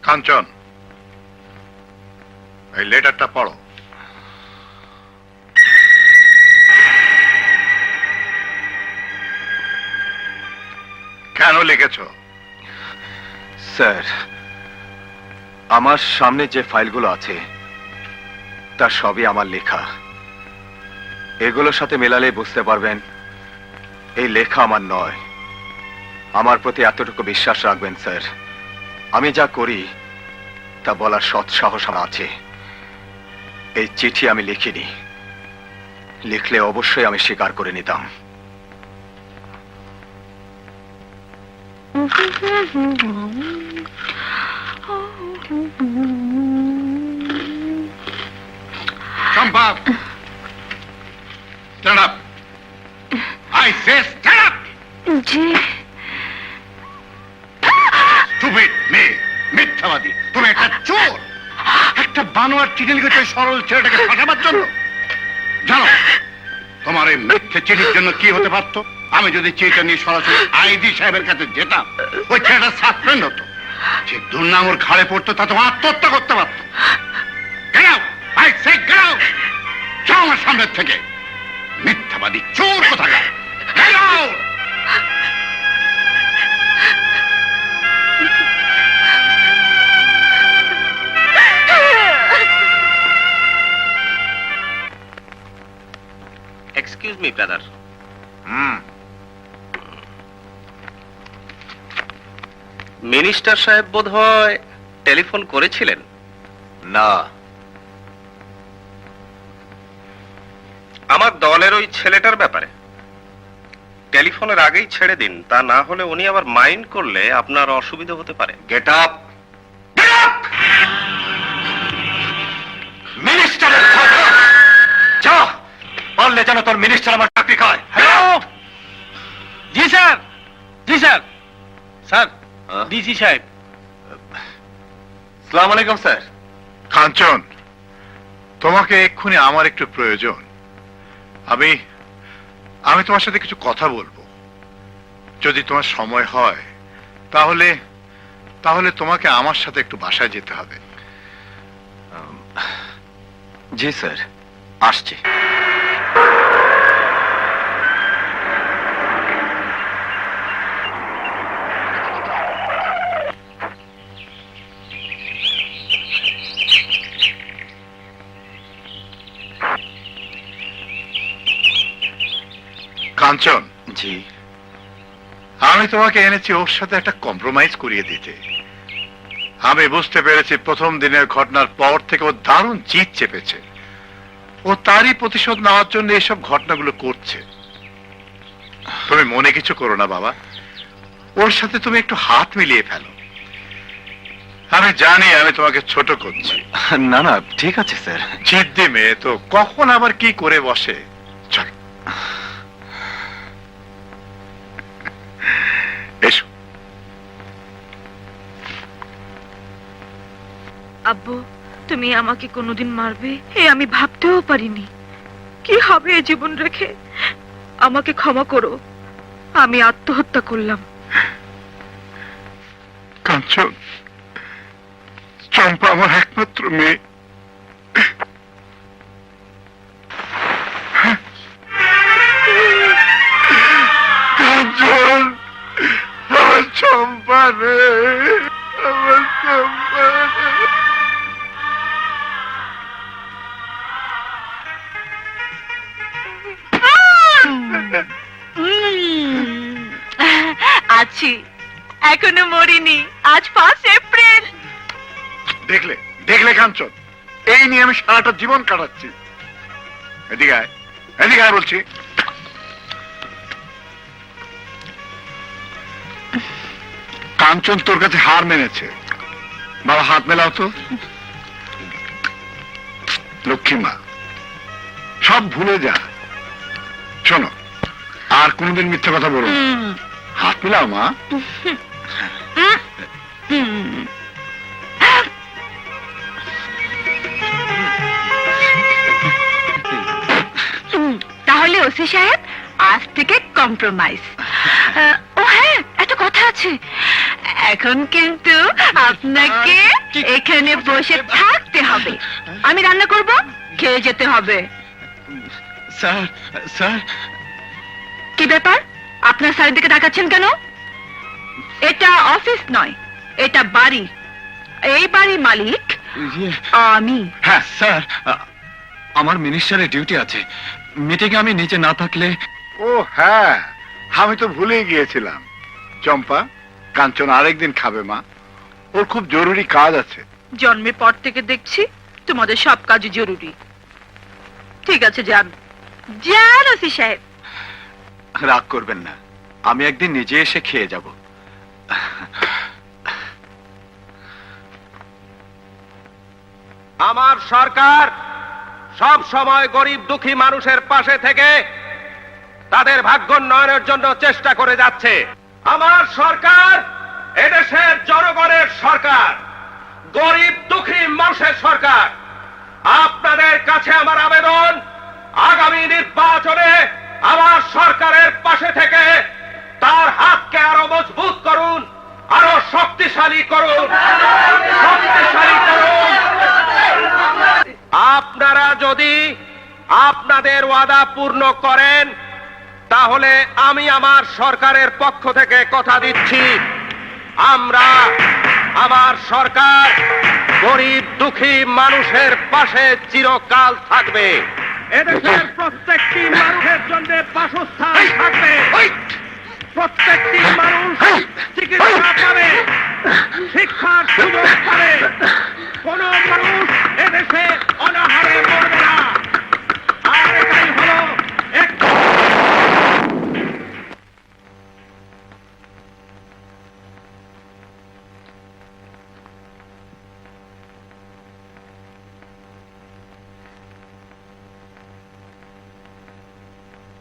কাঞ্চন, এই লেটারটা পড়ো। কেন লিখেছো? স্যার, আমার সামনে যে ফাইলগুলো আছে তা সবই আমার লেখা। এগুলোর সাথে মেলালে বুঝতে পারবেন এই লেখা আমার নয়। আমার প্রতি এতটুকু বিশ্বাস রাখবেন স্যার, আমি যা করি তা বলার সৎ সাহস আমার আছে। এই চিঠি আমি লিখিনি, লিখলে অবশ্যই আমি স্বীকার করে নিতাম। চম্পা, stand up. I say stand up. G. Stupid মেয়ে, মিথ্যাবাদী, তুমি একটা চোর। একটা বানোয়ার চিঠি লিখেছো সরল ছেলেটাকে ফাঁসাবার জন্য। জানো তোমার এই মিথ্যে চিঠির জন্য কি হতে পারত? আমি যদি চিঠিটা নিয়ে সরাসরি আইজি সাহেবের কাছে যেতাম, ওই ছেলেটা সাসপেন্ড হতো। যে দুর্নাম ওর ঘাড়ে পড়তো তা তোমার আত্মহত্যা করতে পারতো। Get out! I say get out! যাও আমার সামনের থেকে, মিথ্যাবাদী চোর কোথাকার। Get out! Excuse me brother, minister সাহেব বোধহয় টেলিফোন করেছিলেন? না, আমার দলের ওই ছেলেটার ব্যাপারে টেলিফোনের আগেই ছেড়ে দিন, তা না হলে উনি আবার মাইন্ড করলে আপনার অসুবিধা হতে পারে। Get up! Get up! মিনিস্টারের কথা যা, পারলে যেন তোর মিনিস্টার আমার চাকরি খায়। হ্যালো, জি স্যার, জি স্যার, স্যার হ্যাঁ? ডিসি সাহেব। আসসালামু আলাইকুম স্যার। কাঞ্চন, তোমাকে এক্ষুনি আমার একটু প্রয়োজন। আমি তোমার সাথে কিছু কথা বলবো। যদি তোমার সময় হয় তাহলে তোমাকে আমার সাথে একটু বাসায় যেতে হবে। জি স্যার, আসছি। কাঞ্চন, জি। আমি তোমাকে এনেছি ওর সাথে একটা কম্প্রোমাইজ করিয়ে দিতে। আমি বুঝতে পেরেছি প্রথম দিনের ঘটনার পর থেকে ও দারুণ জিদ চেপেছে। ও তারই প্রতিশোধ নেওয়ার জন্য এসব ঘটনাগুলো করছে। তুমি মনে কিছু করো না বাবা, ওর সাথে তুমি একটু হাত মিলিয়ে ফেলো। আমি জানি আমি তোমাকে ছোট করছি। না না, ঠিক আছে স্যার। জিদ্দি মেয়ে তো কখন আবার কি করে বসে। চল এসো। আব্বু, তুমি আমাকে কোনোদিন মারবে আমি ভাবতেও পারিনি। কি হবে এই জীবন রেখে? আমাকে ক্ষমা করো, আমি আত্মহত্যা করলাম। কাঞ্চন, চম্পা আমার একমাত্র মেয়ে। কাঞ্চন, আমার চম্পা রে, আমার চম্পা রে। আছি, এখনো মরিনি। আজ 5 এপ্রিল। দেখলে দেখলে কাঞ্চন, এই নিয়ে আমি সারাটা জীবন কাটাচ্ছি। এদিকে আয়, এদিকে আয় বলছি। কাঞ্চন তোর কাছে হার মেনেছে। বাবা হাত মেলাও তো। লক্ষ্মী মা, সব ভুলে যা। শোনো, আর কোনদিন মিথ্যে কথা বলো না। হাত মেলাও মা। তাহলে ওসি সাহেব, আজ থেকে কম্প্রোমাইজ। ও হ্যাঁ, একটা কথা আছে। এখন কিন্তু আপনাকে এখানে বসে থাকতে হবে। আমি রান্না করব, খেয়ে যেতে হবে। স্যার স্যার কি ব্যাপার, আপনার স্যারের দিকে তাকাচ্ছেন কেন? এটা অফিস নয়, এটা বাড়ি। এই বাড়ির মালিক আমি। হ্যাঁ স্যার, আমার মিনিস্টারের ডিউটি আছে। মিটিং আমি নিচে না থাকলে। ও হ্যাঁ, আমি তো ভুলেই গিয়েছিলাম। চম্পা, কাঞ্চন আরেকদিন খাবে মা, ওর খুব জরুরি কাজ আছে। জন্মের পর থেকে দেখছি তোমাদের সব কাজই জরুরি। ঠিক আছে, যান যান ওসি সাহেব। রাগ করবেন না, আমি একদিন নিজে এসে খেয়ে যাব। আমার সরকার সব সময় গরিব দুঃখী মানুষের পাশে থেকে তাদের ভাগ্যোন্নয়নের জন্য চেষ্টা করে যাচ্ছে। আমার সরকার এদেশের জনগণের সরকার, গরিব দুঃখী মানুষের সরকার। আপনাদের কাছে আমার আবেদন, আগামী নির্বাচনে আমার সরকারের পাশে থেকে তার হাতকে আরো মজবুত করুন, আরো শক্তিশালী করুন, শক্তিশালী করুন। আপনারা যদি আপনাদের ওয়াদা পূর্ণ করেন, তাহলে আমি আমার সরকারের পক্ষ থেকে কথা দিচ্ছি, আমার সরকার গরিব দুঃখী মানুষের পাশে চিরকাল থাকবে। এদেশের প্রত্যেকটি মানুষের জন্য বাসস্থান থাকবে, প্রত্যেকটি মানুষ চিকিৎসা পাবে, শিক্ষার সুযোগ পাবে, কোন মানুষ এদেশে অনাহারে মরবে না। আর এটাই হলো এক।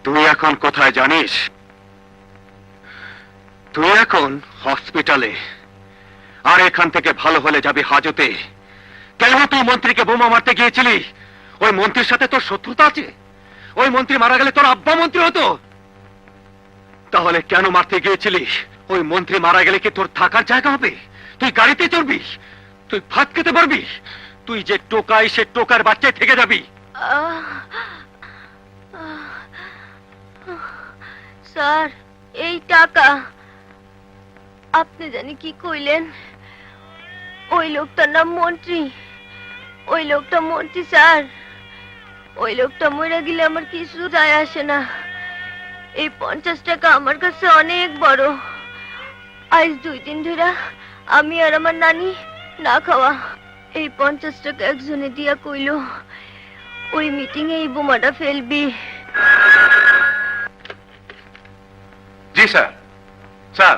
তুই এখন কোথায় জানিস? তুই এখন হসপিটালে, আর এখান থেকে ভালো হলে যাবি হাজতে। কেন তুই মন্ত্রীকে বোমা মারতে গিয়েছিলি? ওই মন্ত্রীর সাথে তোর শত্রুতা আছে? ওই মন্ত্রী মারা গেলে তোর আব্বা মন্ত্রী হতো। তাহলে কেন মারতে গিয়েছিলিস? ওই মন্ত্রী মারা গেলে কি তোর থাকার জায়গা হবে? তুই গাড়িতে চড়বি? তুই ভাত খেতে পারবি? তুই যে টোকাই, সে টোকার বাচ্চায় থেকে যাবি। স্যার, এই টাকা আপনি জানি কি কইলেন? ওই লোকটার নাম মন্ত্রী। ওই লোকটা মন্ত্রী স্যার। ওই লোকটা মরে গেলে আমার কিছু যায় আসে না। এই 50 টাকা আমার কাছে অনেক বড়। আজ 2 দিন ধরে আমি আর আমার নানি না খাওয়া। এই 50 টাকা একজনে দিয়া কইল ওই মিটিং এ এই বোমাটা ফেলবি। জি স্যার। স্যার,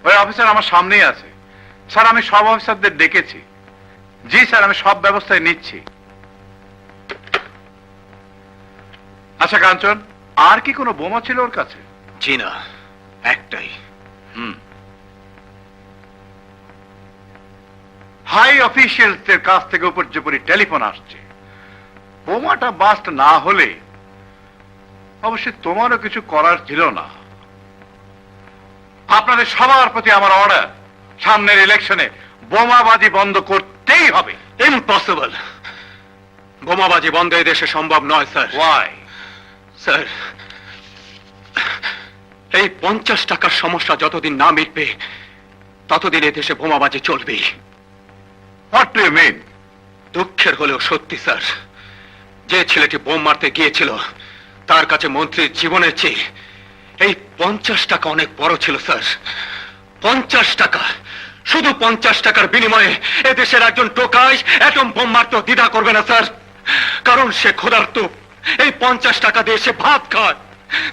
ওই অফিসার আমার সামনেই আছে। স্যার, আমি সব অফিসারদের ডেকেছি। জি স্যার, আমি সব ব্যবস্থায় নিচ্ছি। আচ্ছা কাঞ্চন, আর কি কোনো বোমা ছিল ওর কাছে? জি না, একটাই। হাই অফিসিয়ালসদের কাছ থেকে উপর্যুপরি টেলিফোন আসছে, বোমাটা বাস্ট না হলে অবশ্যই তোমারও কিছু করার ছিল না। আপনাদের সবার প্রতি আমার অর্ডার, সামনের ইলেকশনে বোমাবাজি বন্ধ করতেই হবে। ইম্পসিবল। বোমাবাজি বন্ধ এই দেশে সম্ভব নয় স্যার। ওয়াই? স্যার, এই 50 টাকার সমস্যা যতদিন না মিটবে ততদিন এই দেশে বোমাবাজি চলবে। What do you mean? দুঃখের হলেও সত্যি স্যার, যে ছেলেটি বোম মারতে গিয়েছিল তার কাছে মন্ত্রীর জীবনের চেয়ে এই 50 টাকা অনেক বড় ছিল স্যার। 50 টাকা, শুধু 50 টাকার বিনিময়ে এদেশের একজন টোকাই অ্যাটম বোম মারতে দ্বিধা করবে না স্যার, কারণ সে ক্ষুধার্ত। এই 50 টাকা দিয়ে সে ভাত খায়।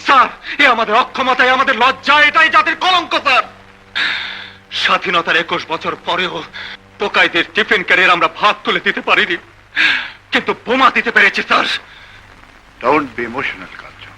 স্যার, এ আমাদের অক্ষমতায়, আমাদের লজ্জা, এটাই জাতির কলঙ্ক স্যার। স্বাধীনতার 21 বছর পরেও টোকাইদের টিফিন ক্যারিয়ার আমরা ভাত তুলে দিতে পারিনি, কিন্তু বোমা দিতে পেরেছি স্যার। ডোন্ট বি ইমোশনাল কাঞ্চন।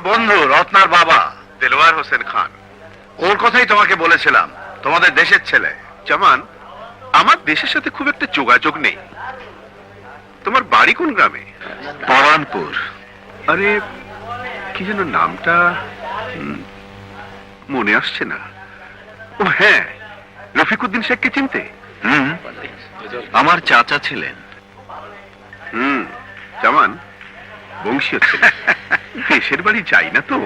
বন্ধু রত্নার বাবা দেলোয়ার হোসেন খান, ওর কথাই তোমাকে বলেছিলাম, তোমাদের দেশের ছেলে। জামান, আমার দেশের সাথে খুব একটা যোগাযোগ নেই। তোমার বাড়ি কোন গ্রামে? পরানপুর। আরে কি যেন নামটা মনে আসছে না। ও হ্যাঁ, রফিকুদ্দিন শেখকে চিনতে? হুম, আমার চাচা ছিলেন। জামান, বংশীয় ছেলে। দেশের বাড়ি যাই না তো,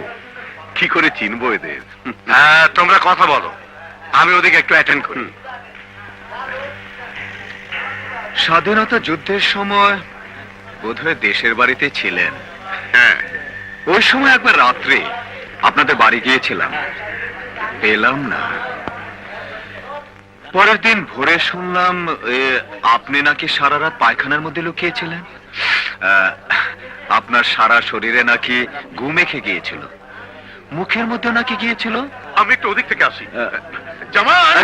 কি করে চিনবো এদের? হ্যাঁ, তোমরা কথা বলো, আমি ওদিকে একটু অ্যাটেন্ড করি। স্বাধীনতা যুদ্ধের সময় বোধহয় দেশের বাড়িতে ছিলেন। হ্যাঁ, ওই সময় একবার রাত্রে আপনাদের বাড়ি গিয়েছিলাম, পেলাম না। পরের দিন ভোরে শুনলাম আপনি নাকি সারা রাত পায়খানার মধ্যে লুকিয়েছিলেন। আপনার সারা শরীরে নাকি গু মেখে গিয়েছিল, মুখের মধ্যে নাকি গিয়েছিল। আমি একটু ওদিক থেকে আসি। জামান,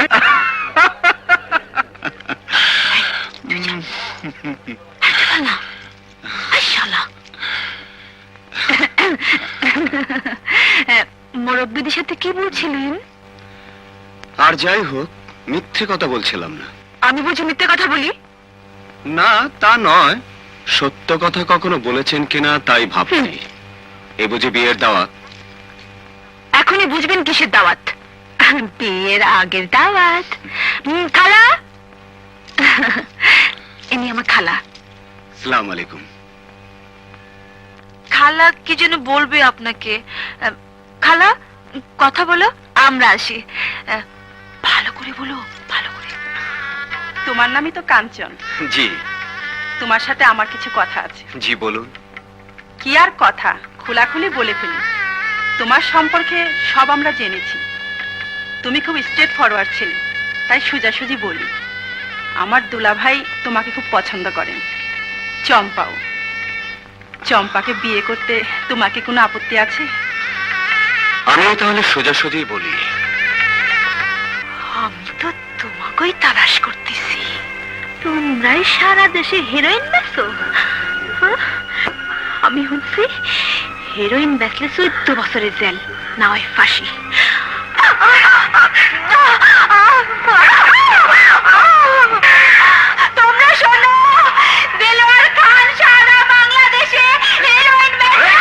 মুরব্বীদের সাথে কি বলছিলেন? আর যাই হোক, মিথ্যে কথা বলছিলাম না। আমি বুঝি মিথ্যে কথা বলি? না, তা নয়, সত্য কথা কখনো বলেছেন কিনা তাই ভাবছি। এ বুঝি বিয়ের দাওয়াত? এখনই বুঝবেন কিসের দাওয়াত? বিয়ের আগের দাওয়াত। খালা, ইনি আমার খালা। আসসালামু আলাইকুম। খালা কি যেন বলবে আপনাকে। খালা, কথা বলো। আমরা আসি। ভালো করে বলো, ভালো করে। তোমার নামই তো কাঞ্চন। জি। তোমার সাথে আমার কিছু কথা আছে। জি বলুন। কি আর কথা, খোলাখুলি বলে ফেলি। তোমার সম্পর্কে সব আমরা জেনেছি। তুমি খুব স্ট্রেট ফরওয়ার্ড ছিলে, তাই সোজাসুজি বলি। আমার দুলাভাই তোমাকে খুব পছন্দ করেন, চম্পাও। চম্পাকে বিয়ে করতে তোমাকে কোনো আপত্তি আছে? আমিও তাহলে সোজাসুজি বলি। আমি তো তোমাকেই তালাশ করতেছি। তোমরাই সারা দেশে হেরোইন বেচো? আমি শুনছি হেরোইন বেচলে 14 বছরের জেল, না হয় ফাঁসি। তোমরা শোনো, দেলোয়ার খান সারা বাংলাদেশে হেরোইন বেচে।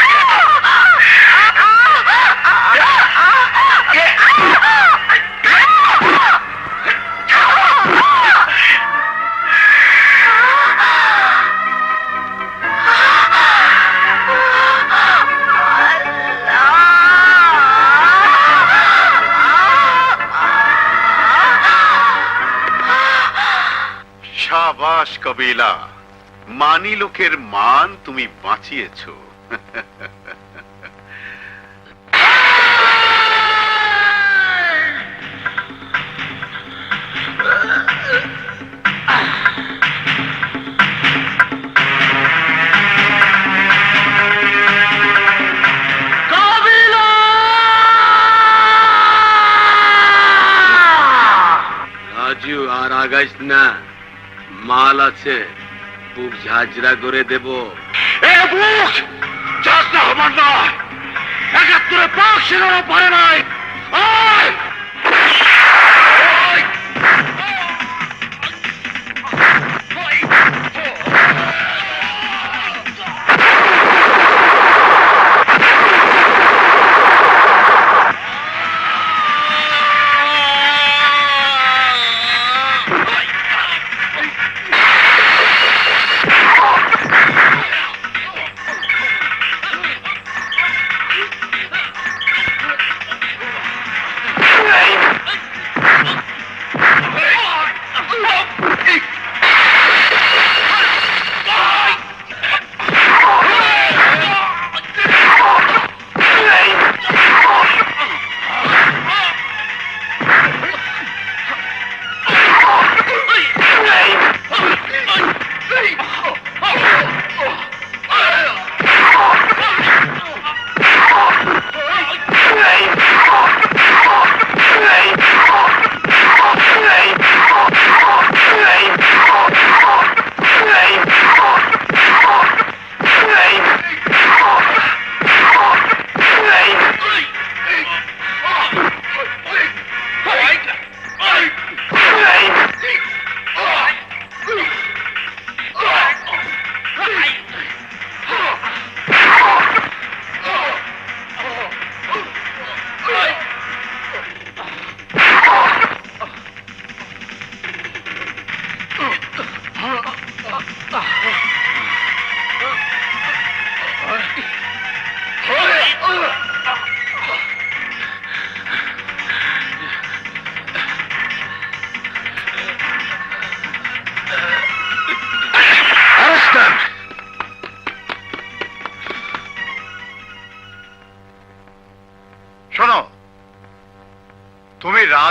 শাবাশ কবিলা, মানি লোকের মান তুমি বাঁচিয়েছো। রাজু, আর আগাইস না, মাল আছে, বুক ঝাঁঝরা করে দেব। এ বুক চাষটা আমার নয়, ৭১ পাক সেনারা পারে নাই। আয়!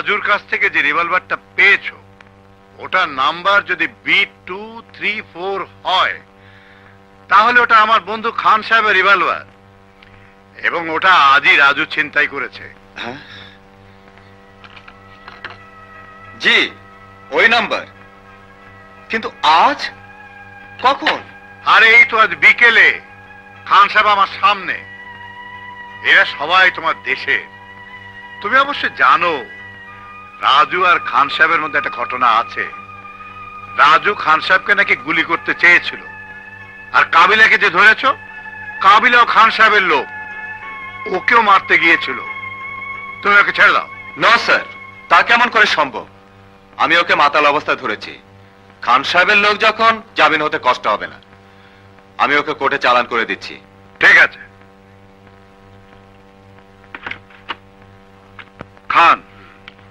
রাজুর কাছ থেকে যে রিভলভারটা পেয়েছো ওটার নাম্বার যদি B234 হয় তাহলে ওটা আমার বন্ধু খান সাহেবের রিভলভার এবং ওটা আজই রাজু ছিনতাই করেছে। হ্যাঁ জি ওই নাম্বার, কিন্তু আজ কখন? আরে এই তো আজ বিকেলে খান সাহেব আমার সামনে। এরা সবাই তোমার দেশের। তুমি অবশ্য জানো রাজু আর খান সাহেবের মধ্যে একটা ঘটনা আছে। রাজু খান সাহেবকে নাকি গুলি করতে চেয়েছিল, আর কাবিলাকে যে ধরেছ কাবিলাও খান সাহেবের লোক, ওকেও মারতে গিয়েছিল। তুমি ওকে ছেড়ে দাও। না স্যার, তা কেমন করে সম্ভব? আমি ওকে মাতাল অবস্থায় ধরেছি। খান সাহেবের লোক যখন, জামিন হতে কষ্ট হবে না। আমি ওকে কোর্টে চালান করে দিচ্ছি। ঠিক আছে খান,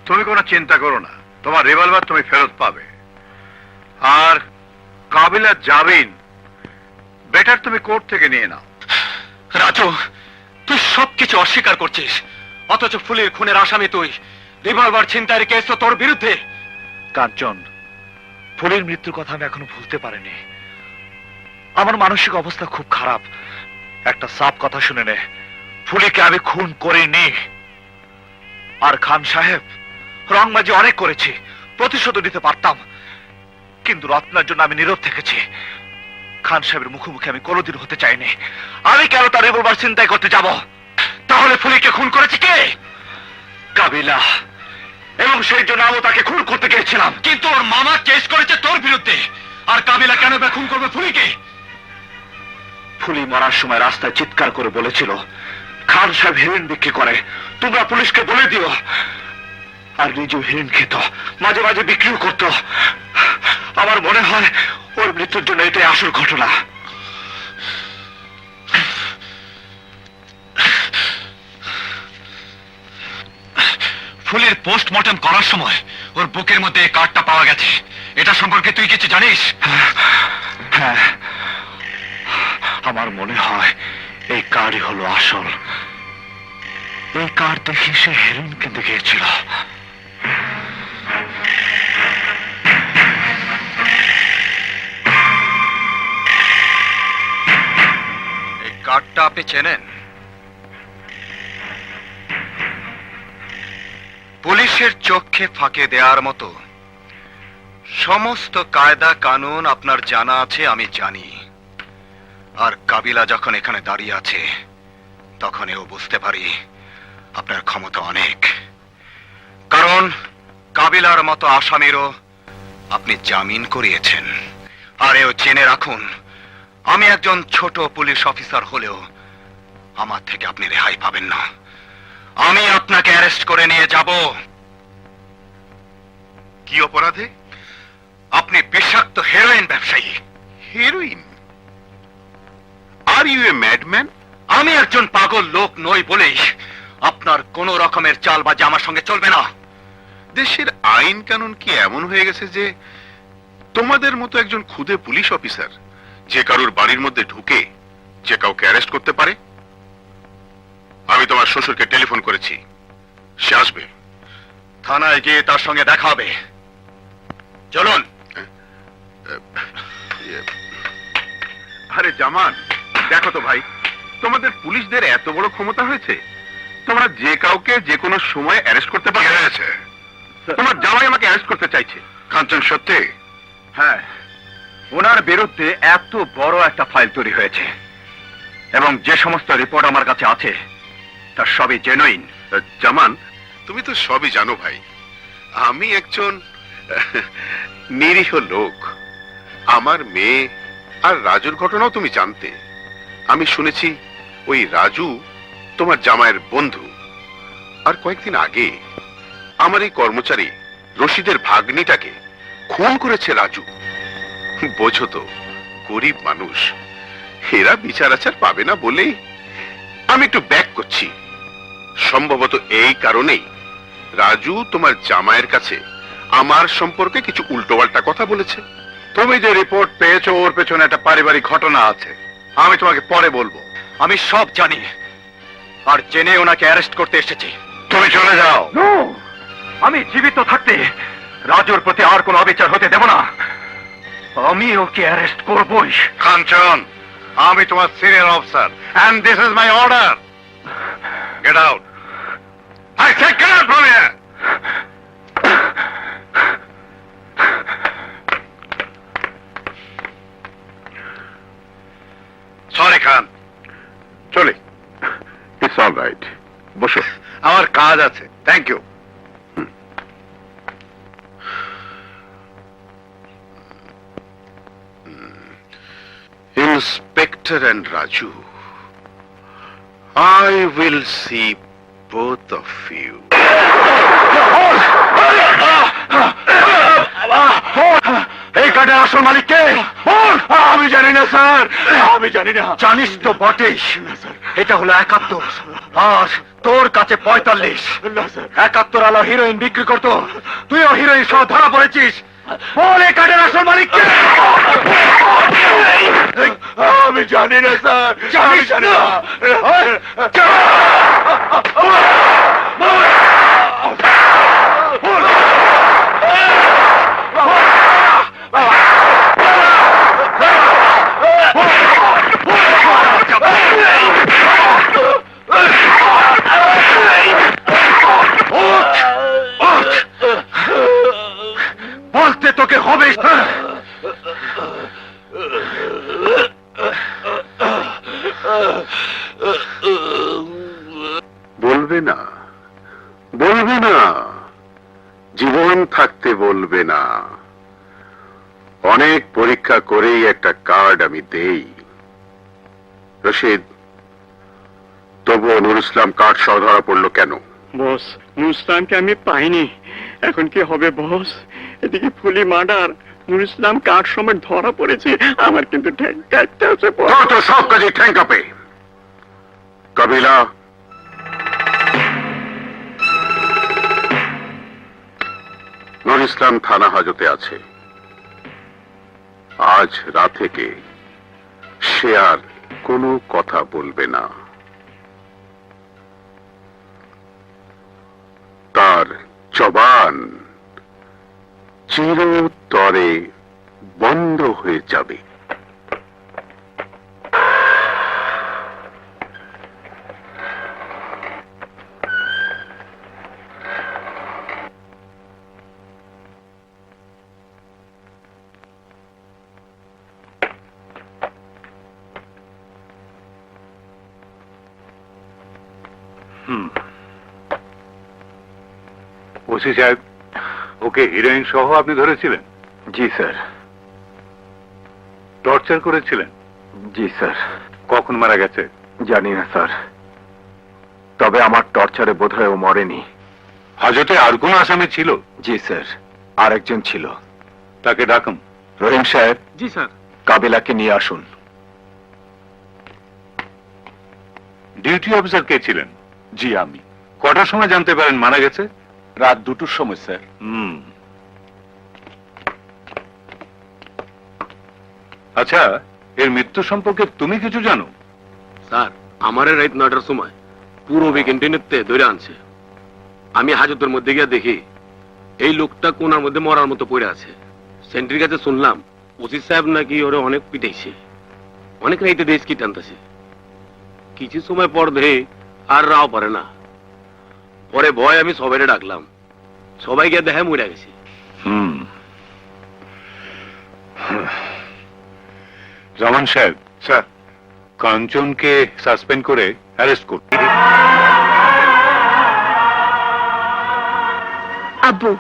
তুমি কোনো চিন্তা করো না, তোমার রিভলভার তুমি ফেরত পাবে। আর কাবিলার জামিন বেটার তুমি কোর্ট থেকে নিয়ে নাও। রাজু, তুই সবকিছু অস্বীকার করছিস, অথচ ফুলের খুনের আসামি তুই। রিভলভার ছিনতাইয়ের কেস তো তোর বিরুদ্ধে। কাঞ্চন, ফুলের মৃত্যুর কথা আমি এখনো ভুলতে পারিনি। আমার মানসিক অবস্থা খুব খারাপ। একটা সাফ কথা শুনে নে, ফুলিকে আমি খুন করিনি। আর খান সাহেব, রংবাজি অনেক করেছি, প্রতিশোধ নিতে পারতাম, কিন্তু রত্নার জন্য আমি নীরব থেকেছি। খান সাহেবের মুখোমুখি আমি কোনোদিন হতে চাইনি। আমি কেন তার রিভলভার চিন্তাই করতে যাব? তাহলে ফুলিকে খুন করেছে কে? কাবিলা। এবং সেই জন্য আমি তাকে খুন করতে গিয়েছিলাম। কিন্তু ওর মামা কেস করেছে তোর বিরুদ্ধে, আর কাবিলা কেন বা খুন করবে ফুলিকে? ফুলি মরার সময় রাস্তায় চিৎকার করে বলেছিল খান সাহেব হেরোইন বিক্রি করে, তোমরা পুলিশকে বলে দিও। আর নিজেও হেরোইন খেত, মাঝে মাঝে বিক্রিও করত। আমার মনে হয় ওর মৃত্যুর জন্য এটাই আসল ঘটনা। ফুলের পোস্টমর্টম করার সময় ওর বুকের মধ্যে এই কার্ডটা পাওয়া গেছে। এটা সম্পর্কে তুই কিছু জানিস? হ্যাঁ, আমার মনে হয় এই কার্ডই হলো আসল। এই কার্ড দেখে সে হেরোইন কিনতে গিয়েছিল। এই কার্ডটা আপনি চেনেন? পুলিশের চোখে ফাঁকে দেওয়ার মতো সমস্ত কায়দা কানুন আপনার জানা আছে, আমি জানি। আর কাবিলা যখন এখানে দাঁড়িয়ে আছে তখন এও বুঝতে পারি আপনার ক্ষমতা অনেক। কারণ কাবিলার মতো আসামিরও আপনি জামিন করিয়েছেন। আর এও জেনে রাখুন, আমি একজন ছোট পুলিশ অফিসার হলেও আমার থেকে আপনি রেহাই পাবেন না। আমি আপনাকে অ্যারেস্ট করে নিয়ে যাব। কি অপরাধে? আপনি বিষাক্ত হেরোইন ব্যবসায়ী। Heroin? Are you a madman? আমি একজন পাগল লোক নই বলেই আপনার কোন রকমের চালবাজি আমার সঙ্গে চলবে না। দেশের আইন কানুন কি এমন হয়ে গেছে যে তোমাদের মতো একজন খুদে পুলিশ অফিসার যে কারুর বাড়ির মধ্যে ঢুকে যে কাউকে অ্যারেস্ট করতে পারে? আমি তোমার শ্বশুরকে টেলিফোন করেছি, সে আসবে। থানায় গিয়ে তার সঙ্গে দেখা হবে। চলুন। আরে জামান, দেখো তো ভাই, তোমাদের পুলিশদের এত বড় ক্ষমতা হয়েছে, তোমরা যে কাউকে যে কোনো সময় অ্যারেস্ট করতে পারো। তোমার জামাই আমাকে অ্যারেস্ট করতে চাইছে। কাঞ্চন, সত্যি? হ্যাঁ, ওনার বিরুদ্ধে এত বড় একটা ফাইল তৈরি হয়েছে এবং যে সমস্ত রিপোর্ট আমার কাছে আছে তার সবই জেনুইন। জামান, তুমি তো সবই জানো ভাই। আমি একজন নিরীহ লোক। আমার মেয়ে আর রাজুর ঘটনাও তুমি জানতে। আমি শুনেছি ওই রাজু তোমার জামাইয়ের বন্ধু। আর কয়েকদিন আগে আমার এই কর্মচারী রশিদের ভাগ্নিটাকে খুন করেছে রাজু। বোঝো তো, গরিব মানুষ, এরা বিচার আচার পাবে না বলেই আমি একটু ব্যাক করছি। সম্ভবত এই কারণেই রাজু তোমার জামাইয়ের কাছে আমার সম্পর্কে কিছু উল্টোপাল্টা কথা বলেছে। তুমি যে রিপোর্ট পেয়েছো ওর পেছনে একটা পারিবারিক ঘটনা আছে, আমি তোমাকে পরে বলবো। আমি সব জানি, আর জেনে ওনাকে অ্যারেস্ট করতে এসেছি। তুমি চলে যাও। আমি জীবিত থাকতে রাজুর প্রতি আর কোনো অবিচার হতে দেব না। আমি ওকে অ্যারেস্ট করবই। কাঞ্চন, আমি তোমার senior officer and this is my order. Get out. I say get out from here. Sorry Khan, চলে। ইটস অল রাইট, বসো। আমার কাজ আছে। Thank you. Inspector and Raju, I will see both of you. এই কার্ডের আসল মালিক কে? বল। আমি জানি না স্যার, আমি জানি না। জানিস তো বটেই। এটা হলো 71 আর তোর কাছে 45। 71 আলো হিরোইন বিক্রি করতো, তুইও হিরোইন সহ ধরা পড়েছিস। বল এই কার্ডের আসল মালিক কে? আমি জানি না স্যার, আমি জানি না। বলতে তোকে হবে। বলবে না, বলবে না, জীবন থাকতে বলবে না। অনেক পরীক্ষা করেই একটা কার্ড আমি দেই। রশিদ, তবুও নুর ইসলাম কার্ড সহ ধরা পড়লো কেন? বস, নুর ইসলামকে আমি পাইনি। এখন কি হবে বস? এদিকে ফুলি মার্ডার, নুর ইসলাম কাঠ সময় ধরা পড়েছে। আমার কিন্তু ঠ্যাং কাটতে আছে। তোর তো সব কাজে ঠ্যাং কাঁপে। কাবিলা, নুর ইসলাম থানা হাজতে আছে। আজ রাত থেকে সে আর কোনো কথা বলবে না। তার জবান চিরতরে বন্ধ হয়ে যাবে। ওসি সাহেব, ওকে হিরোইন সহ আপনি ধরেছিলেন? জি স্যার। টর্চার করেছিলেন? জি স্যার। কখন মারা গেছে? জানি না স্যার, তবে আমার টর্চারে বোধহয় ও মরেনি। হাজতে আর কোন আসামি ছিল? জি স্যার, আরেকজন ছিল। তাকে ডাকুন। রহিম সাহেব। জি স্যার। কাবিলাকে নিয়ে আসুন। ডিউটি অফিসার কে ছিলেন? জি আমি। কটার সময় জানতে পারেন মারা গেছে? রাত 2টোর সময় স্যার। আচ্ছা, এর মৃত্যু সম্পর্কে তুমি কিছু জানো? স্যার, আমারে রাত 9টার সময় পুরো ক্যান্টিনেতে ধরে আনছে। আমি হাজতের মধ্যে গিয়ে দেখি এই লোকটা কোনার মধ্যে মরার মতো পড়ে আছে। সেন্ট্রির কাছে শুনলাম ওসি সাহেব নাকি ওরে অনেক পিটাইছে, অনেক রাইতে দেশ কি টানতেছে। কিছু সময় পর ধরে আর রাও পারে না। পরে ভয় আমি সবাইরে ডাকলাম, সবাই গিয়ে দেখে মরে গেছে। রহমান সাহেব, স্যার, কাঞ্চনকে সাসপেন্ড করে অ্যারেস্ট করুন। আব্বু,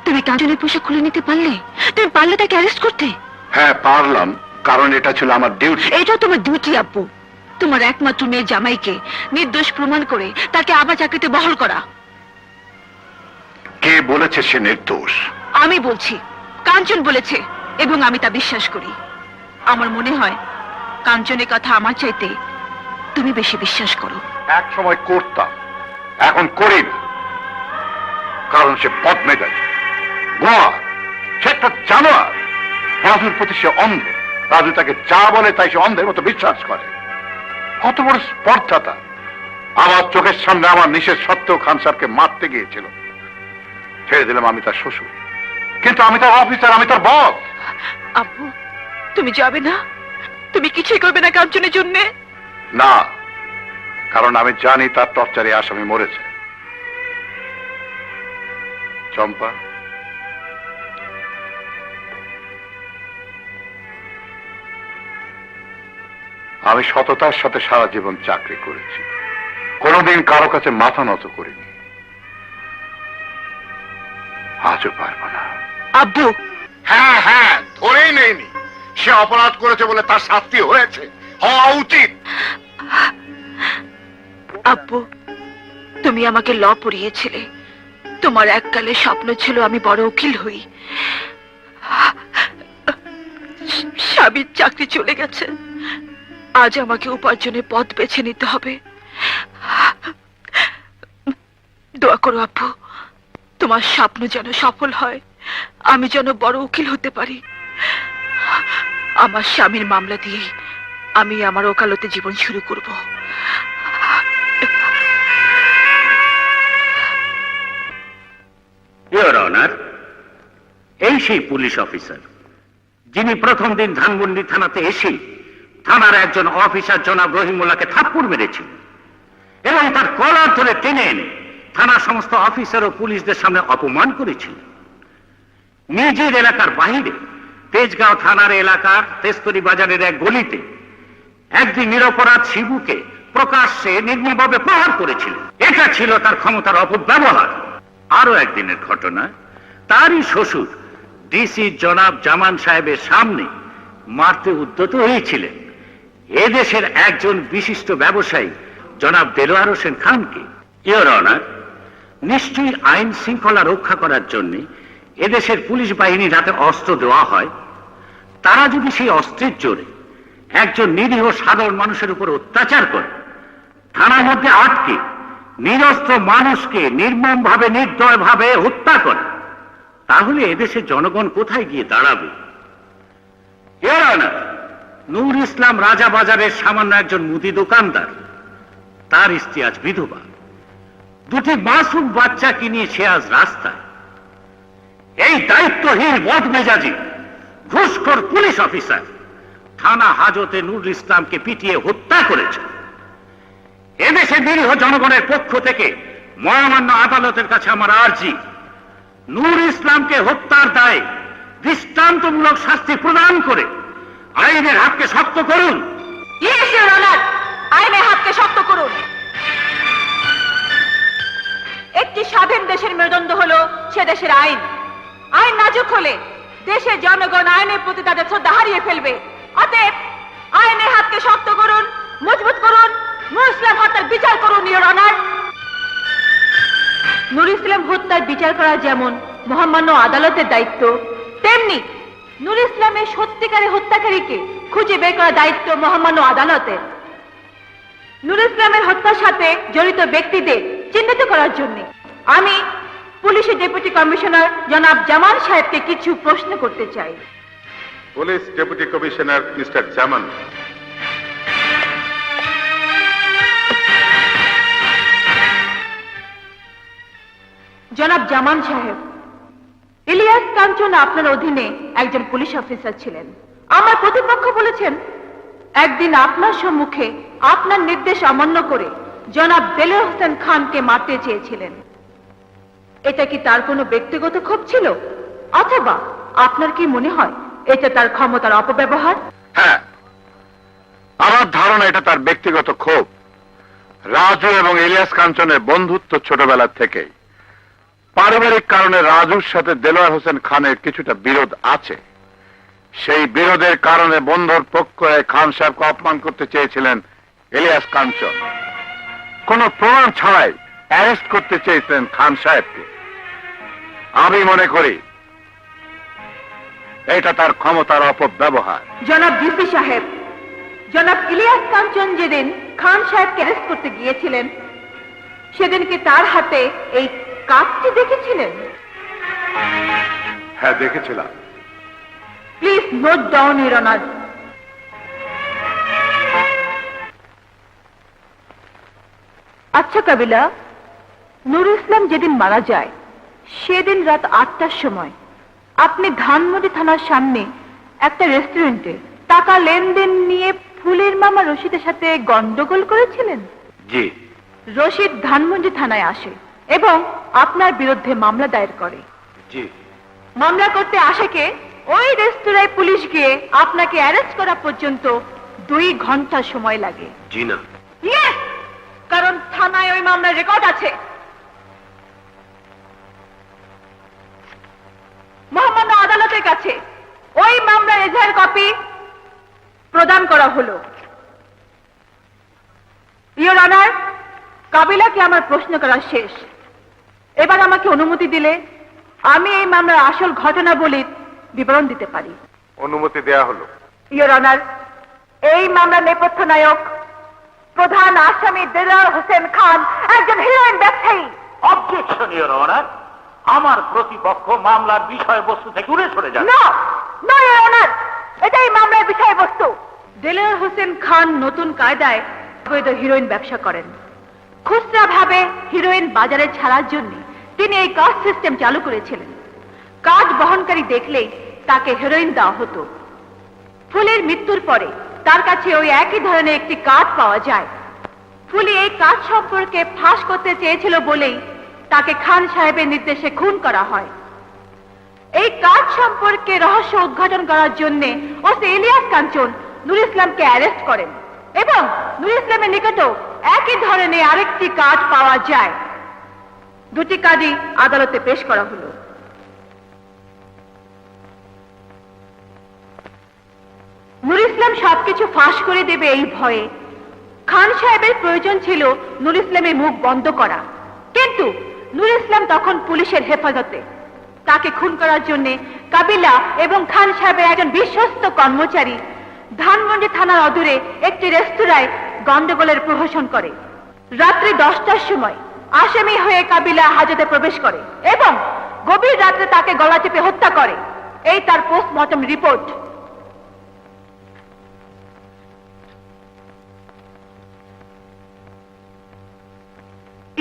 তুমি কাঞ্চনের পোশাক খুলে নিতে পারলে? তুমি পারলে তাকে অ্যারেস্ট করতে? হ্যাঁ পারলাম, কারণ এটা ছিল আমার ডিউটি। এটা তোমার ডিউটি আব্বু। তোমার একমাত্র মেয়ে জামাইকে নির্দোষ প্রমাণ করে তাকে আবার চাকরিতে বহাল করা। কে বলেছে সে নির্দোষ? আমি বলছি, কাঞ্চন বলেছে, এবং আমি তা বিশ্বাস করি। আমার মনে হয় কাঞ্চনের কথা আমার চাইতে তুমি বেশি বিশ্বাস করো। এক সময় করতাম, এখন করি না, কারণ সে বদমেজাজ, গোয়া, সে একটা জানোয়ার। রাজুর প্রতি সে অন্ধ। রাজু তাকে যা বলে তাই সে অন্ধের মতো বিশ্বাস করে। কত বড় স্পর্ধাতা! আমার চোখের সামনে আমার নিষেধ সত্ত্বেও খান স্যারকে মারতে গিয়েছিল। ছেড়ে দিলাম আমি তার শ্বশুর, কিন্তু আমি তার অফিসার, আমি তার বস। আব্বু, তুমি যাবে না? তুমি কিছুই করবে না কাঞ্চনের জন্য? না, কারণ আমি জানি তার টর্চারে আসামি মরেছে। চম্পা, আমি সততার সাথে সারা জীবন চাকরি করেছি, কোনোদিন কারো কাছে মাথা নত করিনি, আজও পারবো না। আব্বু, হ্যাঁ হ্যাঁ, ধরেই নেইনি। সে অপরাধ করেছে বলে তার শাস্তি হয়েছে, হওয়া উচিত। আব্বু, তুমি আমাকে ল পড়িয়েছিলে। তোমার এককালে স্বপ্ন ছিল আমি বড় উকিল হই। স্বামীর চাকরি চলে গেছে, আজ আমাকে উপার্জনের পথ বেছে নিতে হবে। দোয়া করো আব্বু, তোমার স্বপ্ন যেন সফল হয়, আমি যেন বড় উকিল হতে পারি। আমার স্বামীর মামলা দিয়েই আমি আমার ওকালতে জীবন শুরু করব। ইওর অনার, এই সেই পুলিশ অফিসার যিনি প্রথম দিন ধানমন্ডি থানাতে এসে থানার একজন অফিসার জনাব রহিমুল্লাহকে থাপ্পড় মেরেছিল এবং তার কলার ধরে টেনে এনে থানার সমস্ত অফিসার ও পুলিশদের সামনে অপমান করেছিল। নিজের এলাকার বাইরে তেজগাঁও থানার এলাকার তেস্তরি বাজারের এক গলিতে একদিন নিরপরাধ শিবুকে প্রকাশ্যে নির্মমভাবে প্রহার করেছিল। এটা ছিল তার ক্ষমতার অপব্যবহার। আরো একদিনের ঘটনা, তারই শ্বশুর ডিসি জনাব জামান সাহেবের সামনে মারতে উদ্যত হয়েছিলেন এদেশের একজন বিশিষ্ট ব্যবসায়ী জনাব দেলোয়ার হোসেন খানকে। ইওর অনার, নিশ্চয়ই আইন শৃঙ্খলা রক্ষা করার জন্য এদেশের পুলিশ বাহিনীর হাতে অস্ত্র দেওয়া হয়। তারা যদি সেই অস্ত্রের জোরে একজন নিরীহ সাধারণ মানুষের উপর অত্যাচার করে, থানার মধ্যে আটকে নিরস্ত্র মানুষকে নির্মমভাবে নির্দয়ভাবে হত্যা করে, তাহলে এদেশের জনগণ কোথায় গিয়ে দাঁড়াবে? ইওর অনার, নূর ইসলাম রাজা বাজারের সামান্য একজন মুদি দোকানদার, তার স্ত্রী আজ বিধবা, দুটি মাসুম বাচ্চাকে নিয়ে সে আজ রাস্তায়। এই দায়িত্বহীন বদমেজাজি ঘুষখোর পুলিশ অফিসার থানা হাজতে নূর ইসলামকে পিটিয়ে হত্যা করেছে। এদেশে নিরীহ জনগণের পক্ষ থেকে মহামান্য আদালতের কাছে আমার আর্জি, নূর ইসলামকে হত্যার দায়ে দৃষ্টান্তমূলক শাস্তি প্রদান করে আইনের হাতকে শক্ত করুন। আইনের হাতকে শক্ত করুন। একটি স্বাধীন দেশের মেরুদণ্ড হলো সে দেশের আইন। আইন নাজুক হলে দেশের জনগণ আইনের প্রতি তাদের শ্রদ্ধা হারিয়ে ফেলবে। অতএব আইনের হাতকে শক্ত করুন, মজবুত করুন, নূর ইসলাম হত্যার বিচার করুন। ইওর অনার, নূর ইসলাম হত্যার বিচার করা যেমন মহামান্য আদালতের দায়িত্ব, তেমনি নূর ইসলামের সত্যিকারের হত্যাকারীকে খুঁজে বের করার দায়িত্ব মহামান্য আদালতের। নূর ইসলামের হত্যার সাথে জড়িত ব্যক্তিদের চিহ্নিত করার জন্য আমি পুলিশের ডেপুটি কমিশনার জনাব জামান সাহেবকে কিছু প্রশ্ন করতে চাই। পুলিশ ডেপুটি কমিশনার মিস্টার জামান। জনাব জামান সাহেব, ইলিয়াস কাঞ্চন আপনার অধীনে একজন পুলিশ অফিসার ছিলেন। আমার প্রতিপক্ষ বলেছেন একদিন আপনার সম্মুখে আপনার নির্দেশ অমান্য করে জনাব দেলোয়ার হোসেন খানকে মারতে চেয়েছিলেন। এটা কি তার কোনো ব্যক্তিগত ক্ষোভ ছিল, অথবা আপনার কি মনে হয় এটা তার ক্ষমতার অপব্যবহার? হ্যাঁ, আমার ধারণা এটা তার ব্যক্তিগত ক্ষোভ। রাজু এবং ইলিয়াস কাঞ্চনের বন্ধুত্ব ছোটবেলার থেকেই। পারিবারিক কারণে রাজুর সাথে দেলোয়ার হোসেন খানের কিছুটা বিরোধ আছে। সেই বিরোধের কারণে বন্ধুর পক্ষ হয়ে খান সাহেবকে অপমান করতে চেয়েছিলেন ইলিয়াস কাঞ্চন। কোনো প্রমাণ ছাড়াই অ্যারেস্ট করতে চেয়েছিলেন খান সাহেবকে। আমি মনে করি এটা তার ক্ষমতার অপব্যবহার। জনাব ডিসি সাহেব, জনাব ইলিয়াস কাঞ্চন যেদিন খান সাহেবকে অ্যারেস্ট করতে গিয়েছিলেন সেদিন কি তার হাতে এই কাজটি দেখেছিলেন? হ্যাঁ, দেখেছিলাম। Please note down your honour. আচ্ছা কাবিলা, নূর ইসলাম যেদিন মারা যায় সেদিন রাত 8টার সময় আপনি ধানমন্ডি থানার সামনে একটা রেস্টুরেন্টে টাকা লেনদেন নিয়ে ফুলের মামা রশিদের সাথে গন্ডগোল করেছিলেন। জি। রশিদ ধানমন্ডি থানায় আসে এবং আপনার বিরুদ্ধে মামলা দায়ের করে। জি। মামলা করতে আসাকে ওই রেস্তোরাঁয় পুলিশ গিয়ে আপনাকে অ্যারেস্ট করা পর্যন্ত 2 ঘন্টা সময় লাগে। জি না। Yes! কারণ থানায় ওই মামলার রেকর্ড আছে। মহামান্য আদালতের কাছে ওই মামলার এজাহার কপি প্রদান করা হলো। ইওর অনার, কাবিলাকে আমার প্রশ্ন করা শেষ। এবার আমাকে অনুমতি দিলে আমি এই মামলার আসল ঘটনাবলীর বিবরণ দিতে পারি। অনুমতি দেয়া হলো। ইওর অনার, এই মামলার নেপথ্য নায়ক প্রধান আসামি দেলোয়ার হোসেন খান একজন হিরোইন ব্যবসায়ী। অবজেকশন ইওর অনার, আমার প্রতিপক্ষ মামলার বিষয়বস্তু থেকে দূরে সরে যান। না, না ইওর অনার, এটাই মামলার বিষয়বস্তু। দেলোয়ার হোসেন খান নতুন কায়দায় অবৈধ হিরোইন ব্যবসা করেন। খুচরা ভাবে হিরোইন বাজারে ছাড়ার জন্য তিনি এই কার্ড সিস্টেম চালু করেছিলেন। কার্ড বহনকারী দেখলেই তাকে হেরোইন দেওয়া হতো। ফুলের মৃত্যুর পরে তার কাছে ওই একই ধরনের একটি কার্ড পাওয়া যায়। ফুলি এই কার্ড সম্পর্কে ফাঁস করতে চেয়েছিল বলেই তাকে খান সাহেবের নির্দেশে খুন করা হয়। এই কার্ড সম্পর্কে রহস্য উদ্ঘাটন করার জন্য ওসি ইলিয়াস কাঞ্চন নুর ইসলামকে অ্যারেস্ট করেন এবং নুর ইসলামের নিকটেও একই ধরনের আরেকটি কার্ড পাওয়া যায়। 2টি কার্ডই আদালতে পেশ করা হলো। নুর ইসলাম সবকিছু ফাঁস করে দেবে এই ভয়ে খান সাহেবের প্রয়োজন ছিল নুর ইসলামের মুখ বন্ধ করা, কিন্তু নুর ইসলাম তখন পুলিশের হেফাজতে। তাকে খুন করার জন্য কাবিলা এবং খান সাহেবের একজন বিশ্বস্ত কর্মচারী ধানমন্ডি থানার অদূরে একটি রেস্তোরাঁয় গন্ডগোলের প্রহসন করে। রাত্রি 10টার সময় আসামি হয়ে কাবিলা হাজতে প্রবেশ করে এবং গভীর রাত্রে তাকে গলা চেপে হত্যা করে। এই তার পোস্টমর্টম রিপোর্ট।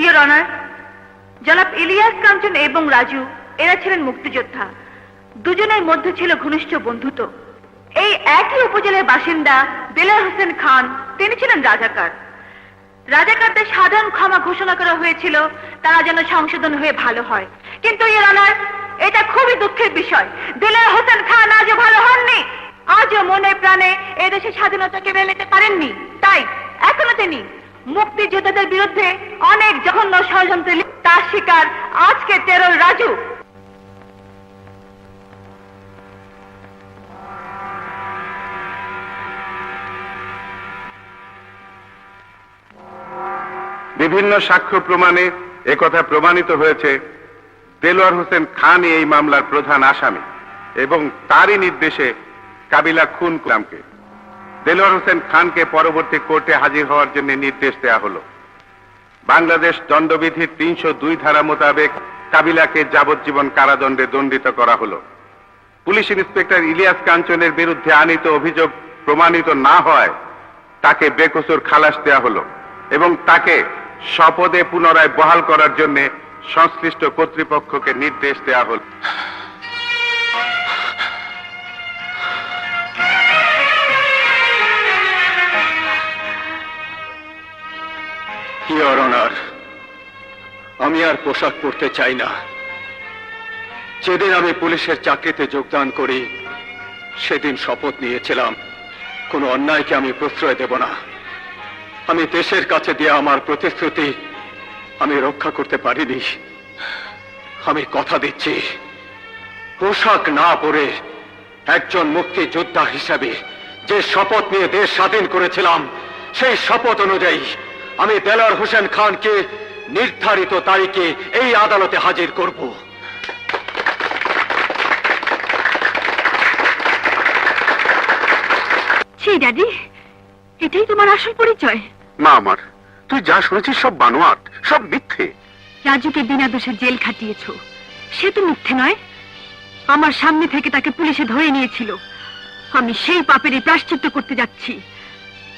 ইওর অনার, জনাব ইলিয়াস কাঞ্চন এবং রাজু এরা ছিলেন মুক্তিযোদ্ধা। দুজনের মধ্যে ছিল ঘনিষ্ঠ বন্ধুত্ব। এই একই উপজেলার বাসিন্দা দেলোয়ার হোসেন খান, তিনি ছিলেন রাজাকার। রাজাকারদের সাধারণ ক্ষমা ঘোষণা করা হয়েছিল তারা যেন সংশোধন হয়ে ভালো হয়, কিন্তু ইওর অনার, এটা খুবই দুঃখের বিষয়, দেলোয়ার হোসেন খান আজও ভালো হননি। আজও মনে প্রাণে এদেশের স্বাধীনতাকে মেনে নিতে পারেননি। তাই এখনো তিনি মুক্তিযোদ্ধাদের বিরুদ্ধে অনেক জঘন্য ষড়যন্ত্রে তার শিকার আজকে টেরর রাজু। বিভিন্ন সাক্ষ্য প্রমাণে একথা প্রমাণিত হয়েছে দেলোয়ার হোসেন খানই এই মামলার প্রধান আসামি এবং তারই নির্দেশে কাবিলা খুন করলামকে। দেলোয়ার হোসেন খানকে পরবর্তী কোর্টে হাজির হওয়ার জন্য নির্দেশ দেওয়া হলো। বাংলাদেশ দণ্ডবিধির 302 ধারা মোতাবেক কাবিলাকে যাবজ্জীবন কারাদণ্ডে দণ্ডিত করা হলো। পুলিশ ইন্সপেক্টর ইলিয়াস কাঞ্চনের বিরুদ্ধে আনীত অভিযোগ প্রমাণিত না হয় তাকে বেকসুর খালাস দেওয়া হলো এবং তাকে স্বপদে পুনরায় বহাল করার জন্য সংশ্লিষ্ট কর্তৃপক্ষকে নির্দেশ দেওয়া হল। ইওর অনার, আমি আর পোশাক পরতে চাই না। যেদিন আমি পুলিশের চাকরিতে যোগদান করি সেদিন শপথ নিয়েছিলাম কোনো অন্যায়কে আমি প্রশ্রয় দেব না। আমি দেশের কাছে দিয়ে আমার প্রতিশ্রুতি আমি রক্ষা করতে পারিনি। আমি কথা দিচ্ছি, পোশাক না পরে একজন মুক্তিযোদ্ধা হিসাবে যে শপথ নিয়ে দেশ স্বাধীন করেছিলাম সেই শপথ অনুযায়ী আমি দেলোয়ার হোসেন খানকে নির্ধারিত তারিখে এই আদালতে হাজির করব। সেই ড্যাডি, এটাই তোমার আসল পরিচয়? মা আমার, তুই যা শুনেছিস সব বানোয়াট, সব মিথ্যে। রাজুকে বিনা দোষে জেল খাটিয়েছ, সে তো মিথ্যে নয়। আমার সামনে থেকে তাকে পুলিশে ধরে নিয়েছিল। আমি সেই পাপেরই প্রায়শ্চিত্ত করতে যাচ্ছি।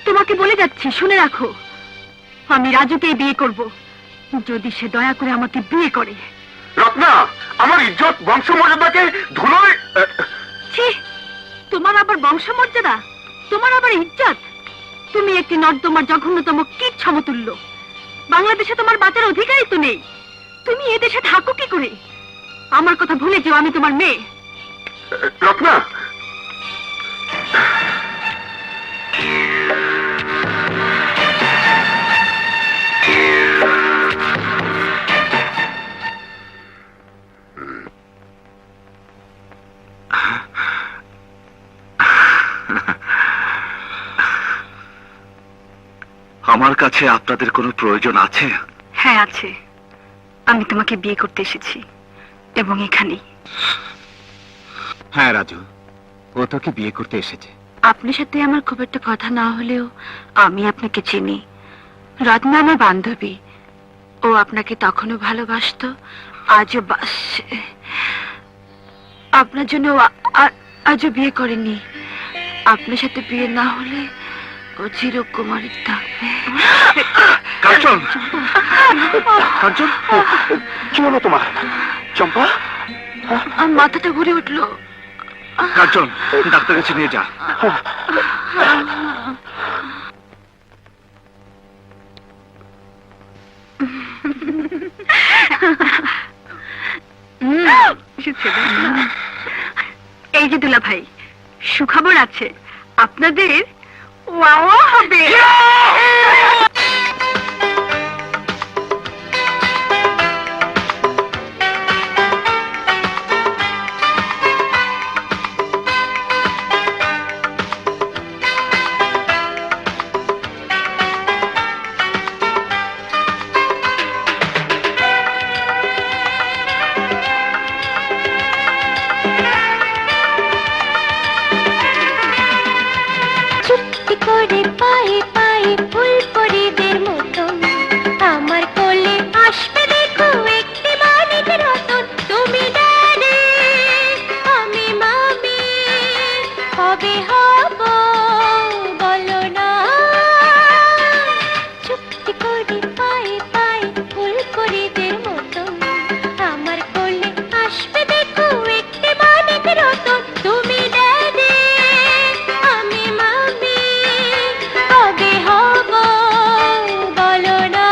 তোমাকে বলে যাচ্ছি, শুনে রাখো, আমি রাজুকেই বিয়ে করব যদি সে দয়া করে আমাকে বিয়ে করে। রত্না, আমার ইজ্জত বংশমর্যাদাকে ধুলোয় ছি, তোমার আবার বংশমর্যাদা, তোমার আবার ইজ্জত। তুমি একটি নর্দমার জঘন্যতম কীট সমতুল্য। বাংলাদেশে তোমার বাঁচার অধিকারই তো নেই। তুমি এদেশে থাকো কি করে? আমার কথা ভুলে যেও, আমি তোমার মেয়ে। রত্না, আমার কাছে আপনাদের কোনো প্রয়োজন আছে? হ্যাঁ আছে, আমি তোমাকে বিয়ে করতে এসেছি এবং এখানেই। হ্যাঁ রাজু, ও তোকে বিয়ে করতে এসেছে। আপনার সাথে আমার খুব একটা কথা না হলেও আমি আপনাকে চিনি। রত্না আমার বান্ধবী, ও আপনাকে তখনও ভালোবাসতো, আজও বাসছে। আপনার জন্য ও আজও বিয়ে করেনি। আপনার সাথে বিয়ে না হলে ও চিরকুমারী থাকবে। কাঞ্চন, কাঞ্চন, কি হলো তোমার? চম্পা, আমার মাথাটা ঘুরে উঠলো। কাঞ্চন, ডাক্তার কাছে নিয়ে যা। এই যে দুলা ভাই, সুখবর আছে, আপনাদের ওয়াও হবে। করে পায়ে পায়ে ফুল পরিদের মতন আমার কোলে আসবে দেখো একটি মানিক রতন। তুমি ড্যাডি, আমি মামি, কবে হব বলো না। চুক্তি করে পায়ে পায়ে ফুল পরিদের মতন আমার কোলে আসবে দেখো একটি মানিক রতন। তুমি ড্যাডি, আমি মামি, কবে হব বলো না।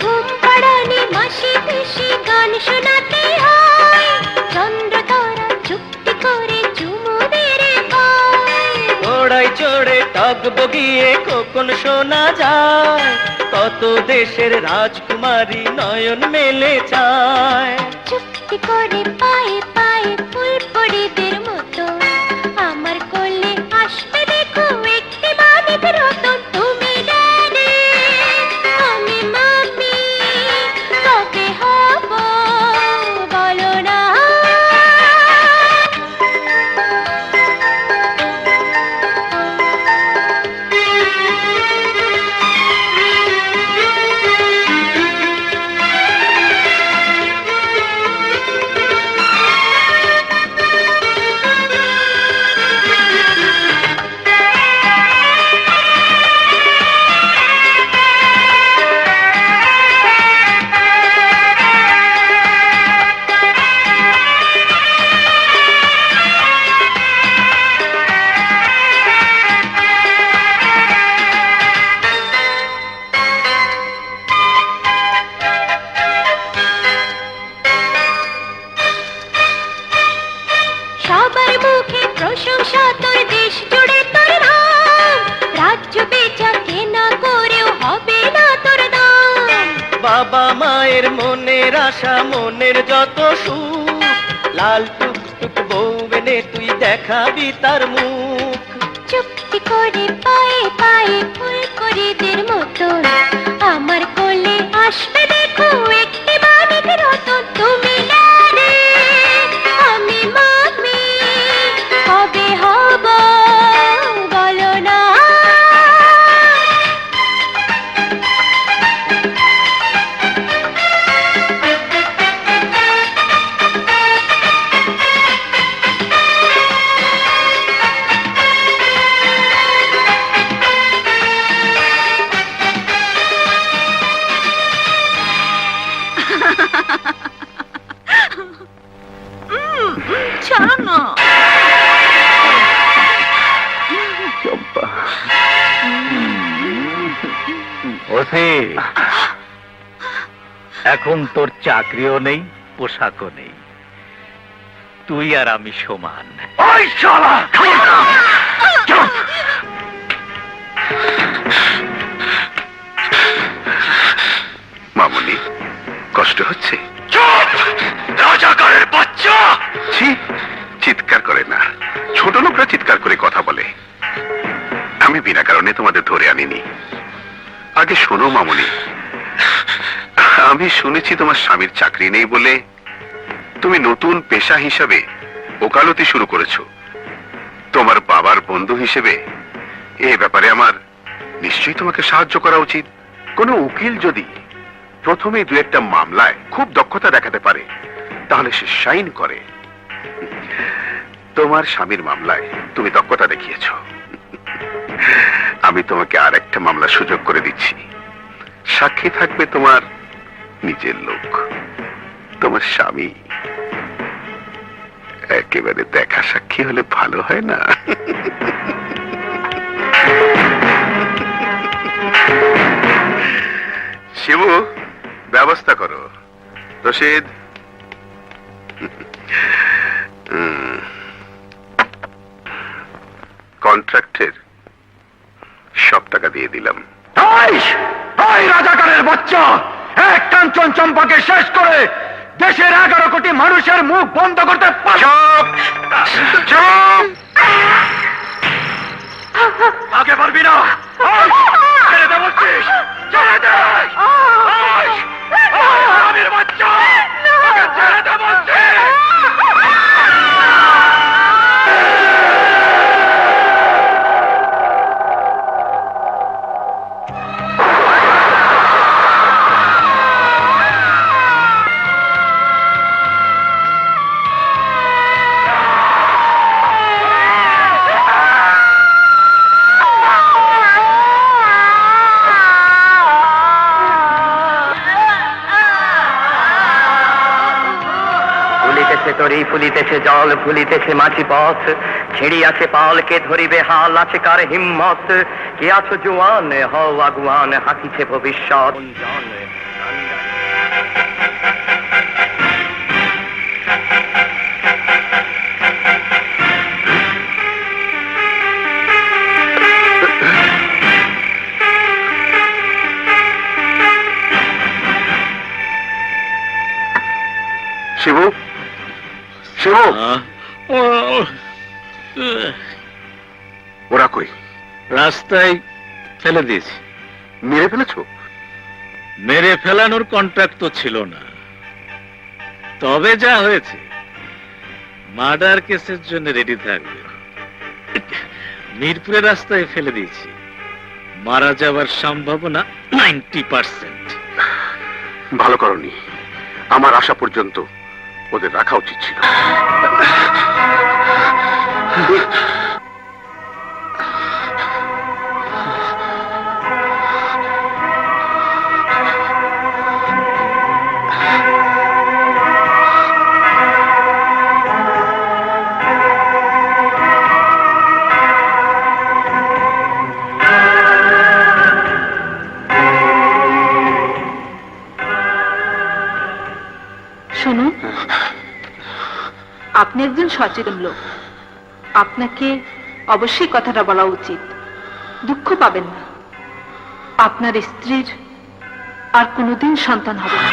ঘুম পাড়ানি মাসি পিসি গান শোনাতে হয়, চন্দ্র তারা চুক্তি করে চুমু মেরে পায়। ঘোড়ায় চড়ে টক বগিয়ে কখন শোনা যায়, কত দেশের রাজকুমারী নয়ন মেলে চায়। চুক্তি করে পায়ে পায়ে ফুল পরিদের মতো আমার কোলে আসবে দেখো একটি মানিক রতন। তুমি ড্যাডি, আমি মামি, কবে হব বলো না। সবার মুখে প্রশংসা তোর, দেশ জুড়ে তোর নাম। রাজ্য বেচা কেনা করেও হবে না তোর দাম। বাবা মায়ের মনের আশা, মনের যত সুখ, লাল টুকটুক বউ এনে তুই দেখাবি তার মুখ। চুক্তি করে পায়ে পায়ে ফুল পরিদের মতন আমার কোলে আসবে দেখো একটি মানিক রতন। তুমি ড্যাডি, ওসি, এখন তোর চাকরিও নেই, পোশাকও নেই, তুই আর আমি সমান। ওই শালা! চুপ! মামুনি, কষ্ট হচ্ছে? চুপ! রাজাকারের বাচ্চা! ছি, চিৎকার করে না। ছোট লোকরা চিৎকার করে কথা বলে। আমি বিনা কারণে তোমাদের ধরে আনিনি। আগে শোনো মামুনি, আমি শুনেছি তোমার স্বামীর চাকরি নেই বলে তুমি নতুন পেশা হিসাবে ওকালতি শুরু করেছো। তোমার বাবার বন্ধু হিসেবে এ ব্যাপারে আমার নিশ্চয়ই তোমাকে সাহায্য করা উচিত। কোনো উকিল যদি প্রথমে দু একটা মামলায় খুব দক্ষতা দেখাতে পারে তাহলে সে সাইন করে। তোমার স্বামীর মামলায় তুমি দক্ষতা দেখিয়েছ, আমি তোমাকে আর একটা মামলা সুযোগ করে দিচ্ছি। সাক্ষী থাকবে তোমার নিজের লোক, তোমার স্বামী। একেবারে দেখা সাক্ষী হলে ভালো হয় না? শিবু, ব্যবস্থা করো। রশিদ, কন্ট্রাক্টের সব টাকা দিয়ে দিলাম। ওই রাজাকারের বাচ্চা এক কাঞ্চন চম্পাকে শেষ করে দেশের 11 কোটি মানুষের মুখ বন্ধ করতে আগে পারবি না। ছেড়ে দে বলছিস, ছেড়ে দে। আমির বাচ্চা, আগে ছেড়ে দে বলছিস। তরি ফুলিতেছে জল, ফুলিতেছে মাছি পথ, ছিড়িয়াছে পাল, কে ধরিবে হাল, আছে কার হিম্মত? কে আছো জোয়ান, হও আগুয়ান, হাকিছে ভবিষ্যৎ। শিবু, শিবু, ওরা কই? রাস্তায় ফেলে দিয়েছি। মেরে ফেলেছো? মেরে ফেলানোর কন্ট্রাক্ট তো ছিল না, তবে যা হয়েছে মার্ডার কেসের জন্য রেডি থাকবে। মিরপুরের রাস্তায় ফেলে দিয়েছি, মারা যাওয়ার সম্ভাবনা 90%। ভালো করনি, আমার আসা পর্যন্ত ওদের রাখা উচিত ছিল। শুনুন, আপনি একজন সচেতন লোক, আপনাকে অবশ্যই কথাটা বলা উচিত। দুঃখ পাবেন না, আপনার স্ত্রীর আর কোনোদিন সন্তান হবে না।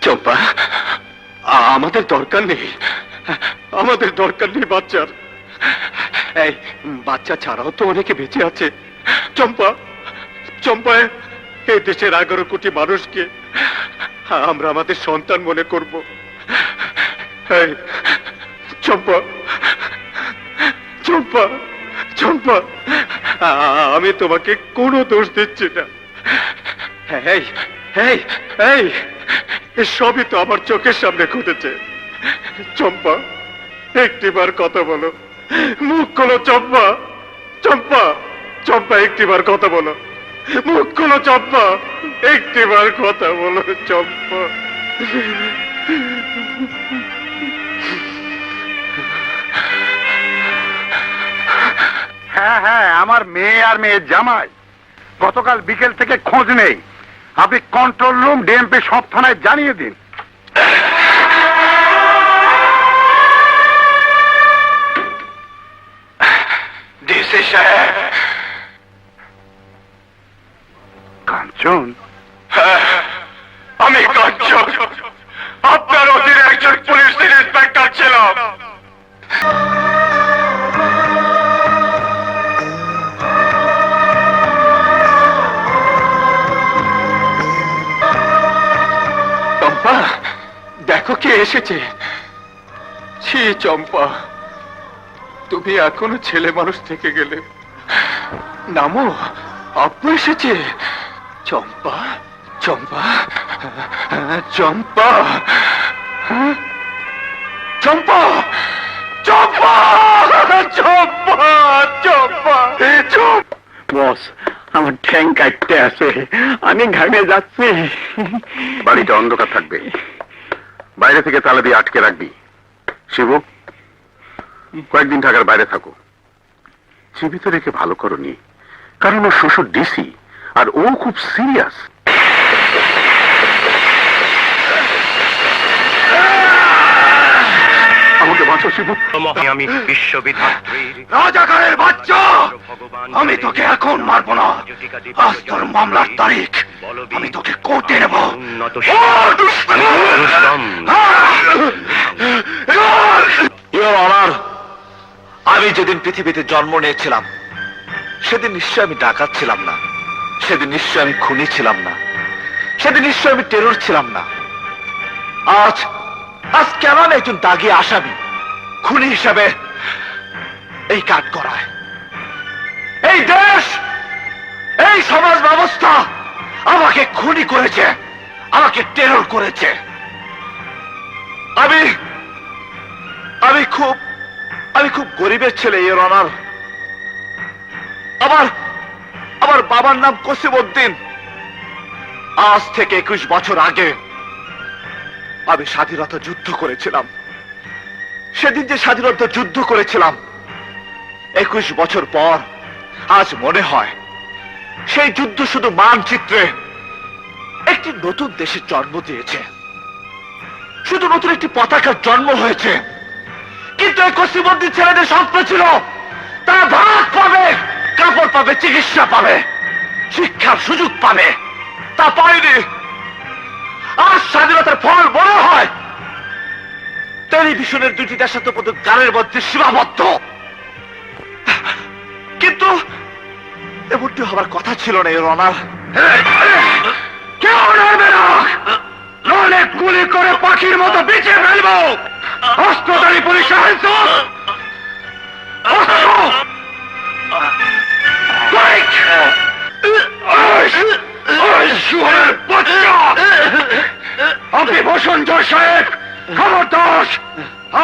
চম্পা, আমাদের দরকার নেই, আমাদের দরকার নেই বাচ্চার। এই বাচ্চা ছাড়াও তো অনেকে বেঁচে আছে। চম্পা, চম্পা, এই দেশের 11 কোটি মানুষকে আমরা আমাদের সন্তান মনে করব। এই চম্পা, চম্পা, চম্পা, আমি তোমাকে কোনো দোষ দিচ্ছি না। এই এই এই এ সবই তো আমার চোখের সামনে ঘটেছে। চম্পা, একটিবার কথা বলো, মুখ খোলো চম্পা। চম্পা, চম্পা, একটিবার কথা বলো, মুখ খোলো চম্পা, একটিবার কথা বলো চম্পা। হ্যাঁ হ্যাঁ, আমার মেয়ে আর মেয়ের জামাই গতকাল বিকেল থেকে খোঁজ নেই। আপনি কন্ট্রোল রুম, ডিএমপি সব থানায় জানিয়ে দিন। ডিসি সাহেব। কাঞ্চন, আমি কাঞ্চন, আপনার অধীনে একজন পুলিশ ইন্সপেক্টর ছিলাম। চম্পা, দেখো কে এসেছে। ছি চম্পা, তুমি এখনো ছেলে মানুষ থেকে গেলে। নামো, আপু এসেছে। চম্পা, চম্পা, চম্পা, চম্পা, চম্পা, চম্পা, চম্পা, চম্পা। বস, আমার ঠ্যাং কাটতে আছে, আমি ঘামে যাচ্ছি। বাড়িটা অন্ধকার থাকবে, বাইরে থেকে তালা দিয়ে আটকে রাখবি। শিবু, কয়েকদিন ঢাকার বাইরে থাকো। জীবিত রেখে ভালো করনি, কারণ ওর শ্বশুর ডিসি আর ও খুব সিরিয়াস। আমাকে বাঁচো শিবু। আমি বিশ্ববিধাত্রীর রাজাকারের বাচ্চা, আমি তোকে এখন মারবো না। আজ তোর মামলার তারিখ, আমি তোকে কোর্টে নেব। আমি যেদিন পৃথিবীতে জন্ম নিয়েছিলাম সেদিন নিশ্চয় আমি ডাকাত ছিলাম না, সেদিন নিশ্চয় আমি খুনি ছিলাম না, সেদিন নিশ্চয় আমি টেরর ছিলাম না। আজ আজ কেন আমি একজন দাগী আসামি, খুনি হিসাবে এই কাজ করায়? এই দেশ, এই সমাজ ব্যবস্থা আমাকে খুনি করেছে, আমাকে টেরর করেছে। আমি খুব গরিবের ছেলে, ইওর অনার। আমার বাবার নাম কসিমউদ্দিন। আজ থেকে 21 বছর আগে আমি স্বাধীনতা যুদ্ধ করেছিলাম। সেদিন যে স্বাধীনতা যুদ্ধ করেছিলাম, 21 বছর পর আজ মনে হয় সেই যুদ্ধ শুধু মানচিত্রে একটি নতুন দেশের জন্ম দিয়েছে, শুধু নতুন একটি পতাকার জন্ম হয়েছে। কিন্তু এই কসিমউদ্দিন ছেলেদের স্বপ্ন ছিল তারা ভাত পাবে, কাপড় পাবে, চিকিৎসা পাবে, শিক্ষার সুযোগ পাবে। তা পায়নি। আজ স্বাধীনতার ফল বড় হয় টেলিভিশনের 2টি দেশাত্মবোধক গানের মধ্যে সীমাবদ্ধ। কিন্তু এমনটি হবার কথা ছিল না, এর অনার। কেউ নড়বে না, নইলে গুলি করে পাখির মতো বেঁচে ফেলবো। অস্ত্রধারী পুলিশ আপনি বসুন জয় সাহেব, খবরদার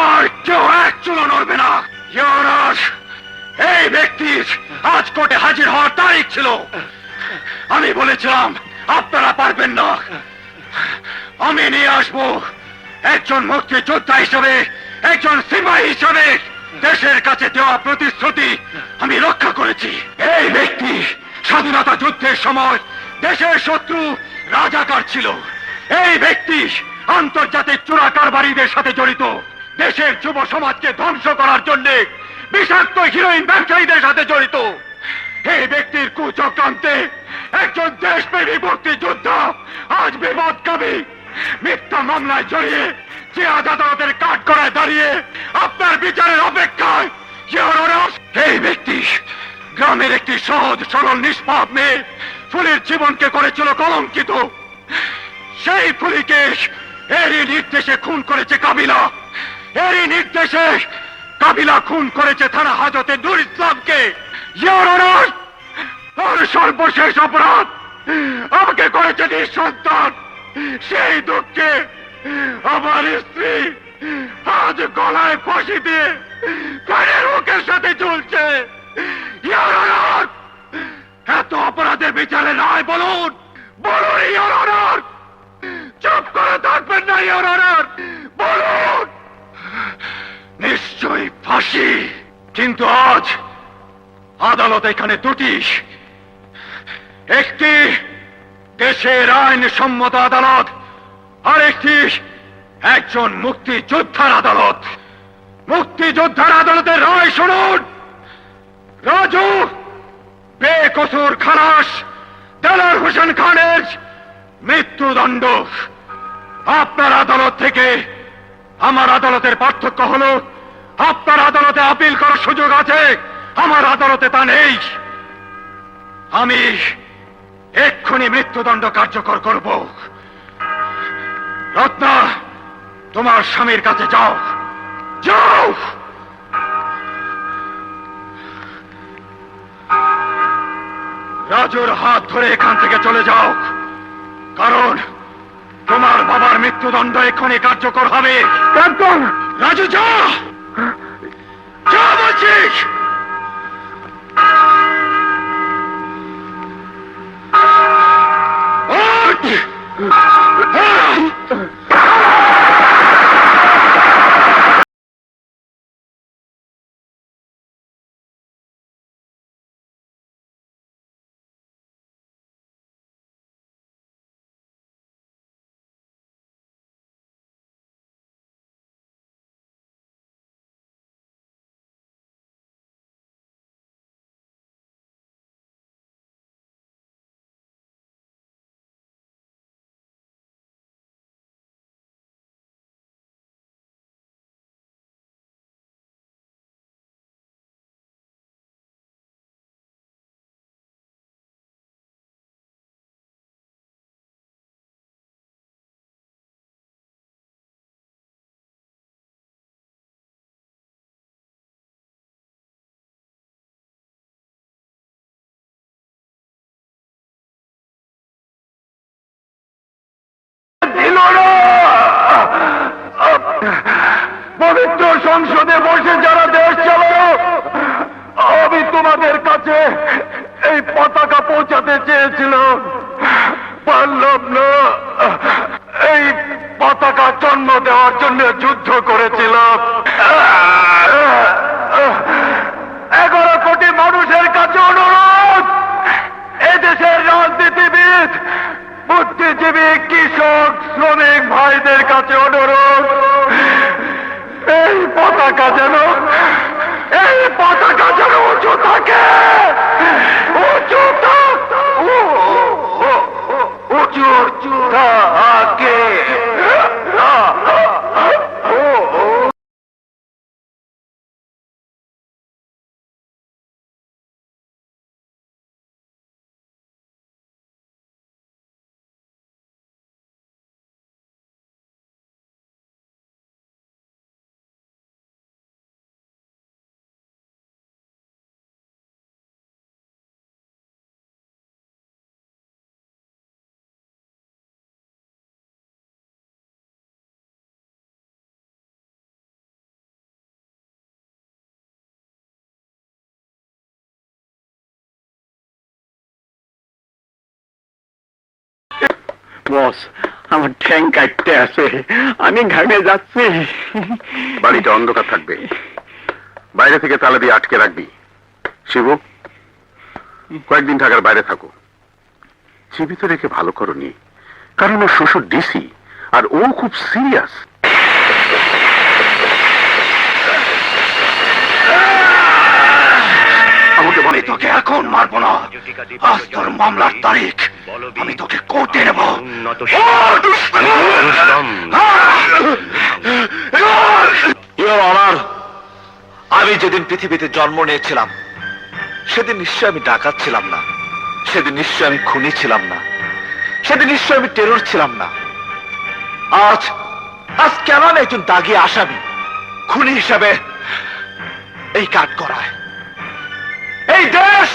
আর কেউ এক চুলো নড়বে না। ইউরাস, এই ব্যক্তির আজ কোর্টে হাজির হওয়ার তারিখ ছিল। আমি বলেছিলাম আপনারা পারবেন না, আমি নিয়ে আসবো। একজন মুক্তিযোদ্ধা হিসেবে, একজন সিপাহী হিসেবে দেশের কাছে দেওয়া প্রতিশ্রুতি আমি রক্ষা করেছি। এই ব্যক্তি স্বাধীনতা যুদ্ধের সময় দেশের শত্রু রাজাকার ছিল। এই ব্যক্তি আন্তর্জাতিক চোরাকারবারীদের সাথে জড়িত, দেশের যুব সমাজকে ধ্বংস করার জন্য বিষাক্ত হিরোইন ব্যবসায়ীদের সাথে জড়িত। এই ব্যক্তির কুচক্রান্তে একজন দেশপ্রেমী মুক্তিযোদ্ধা আজ বিপদগামী। মিথ্যা মামলায় জড়িয়ে যে আদালতের কাঠগড়ায় দাঁড়িয়ে আপনার বিচারের অপেক্ষায়। এই ব্যক্তি গ্রামের একটি সহজ সরল নিষ্পাপ মেয়ে ফুলির জীবনকে করেছিল কলঙ্কিত। সেই ফুলিকে এরই নির্দেশে খুন করেছে কাবিলা, এরই নির্দেশে কাবিলা খুন করেছে থানা হাজতে নূর ইসলামকে। আর সর্বশেষ অপরাধ আমাকে করেছে নিঃসন্তান। সেই দুঃখে আমার স্ত্রী আজ গলায় ফাঁসি দিয়ে ফ্যানের মুখের সাথে ঝুলছে। ইওর অনার, এত অপরাধের বিচারে নয়, বলুন বলুন ইওর অনার, চুপ করে থাকবেন না ইওর অনার, বলুন। নিশ্চয়ই ফাঁসি, কিন্তু আজ আদালত এখানে দুটি, একটি দেশের আইন সম্মত আদালত, আর একটি একজন মুক্তিযোদ্ধার আদালত। মুক্তিযোদ্ধার আদালতের রায় শুনুন। রাজু বেকসুর খালাস দেলার হোসেন খানের মৃত্যুদণ্ড। আপনার আদালত থেকে আমার আদালতের পার্থক্য হলো, আপনার আদালতে আপিল করার সুযোগ আছে, আমার আদালতে তা নেই। আমি এক্ষুনি মৃত্যুদণ্ড কার্যকর করব। রত্না, তোমার স্বামীর কাছে যাও, যাও। রাজুর হাত ধরে এখান থেকে চলে যাও, কারণ তোমার বাবার মৃত্যুদণ্ড এক্ষুনি কার্যকর হবে। রাজু, যা, যা বলছিস। পবিত্র সংসদে বসে যারা দেশ চালালো, আমি তোমাদের কাছে এই পতাকা পৌঁছাতে চেয়েছিলাম, পারলাম না। এই পতাকা জন্ম দেওয়ার জন্য যুদ্ধ করেছিলাম। 11 কোটি মানুষের কাছে অনুরোধ, এদেশের রাজনীতিবিদ, বুদ্ধিজীবী, কৃষক, শ্রমিক ভাইদের কাছে অনুরোধ, এই পতাকা যেন উঁচু থাকে, উঁচু থাকে। বস, আমার ঠ্যাং কাটতে আছে, আমি ঘামে যাচ্ছি। বাড়িটা অন্ধকার থাকবে, বাইরে থেকে তালা দিয়ে আটকে রাখবি। শিবু, কয়েকদিন ঢাকার বাইরে থাকো। জীবিত রেখে ভালো করনি, কারণ ওর শ্বশুর ডিসি আর ও খুব সিরিয়াস। আমাকে বলে তোকে এখন মারবো না, আজ তোর মামলার তারিখ, আমি তোকে কোর্টে নেব। আমি যেদিন পৃথিবীতে জন্ম নিয়েছিলাম সেদিন নিশ্চয় আমি ডাকাত ছিলাম না, সেদিন নিশ্চয় আমি খুনি ছিলাম না, সেদিন নিশ্চয় আমি টেরর ছিলাম না। আজ আজ কেন আমি একজন দাগী আসামি, খুনি হিসাবে এই কাজ করায়? এই দেশ,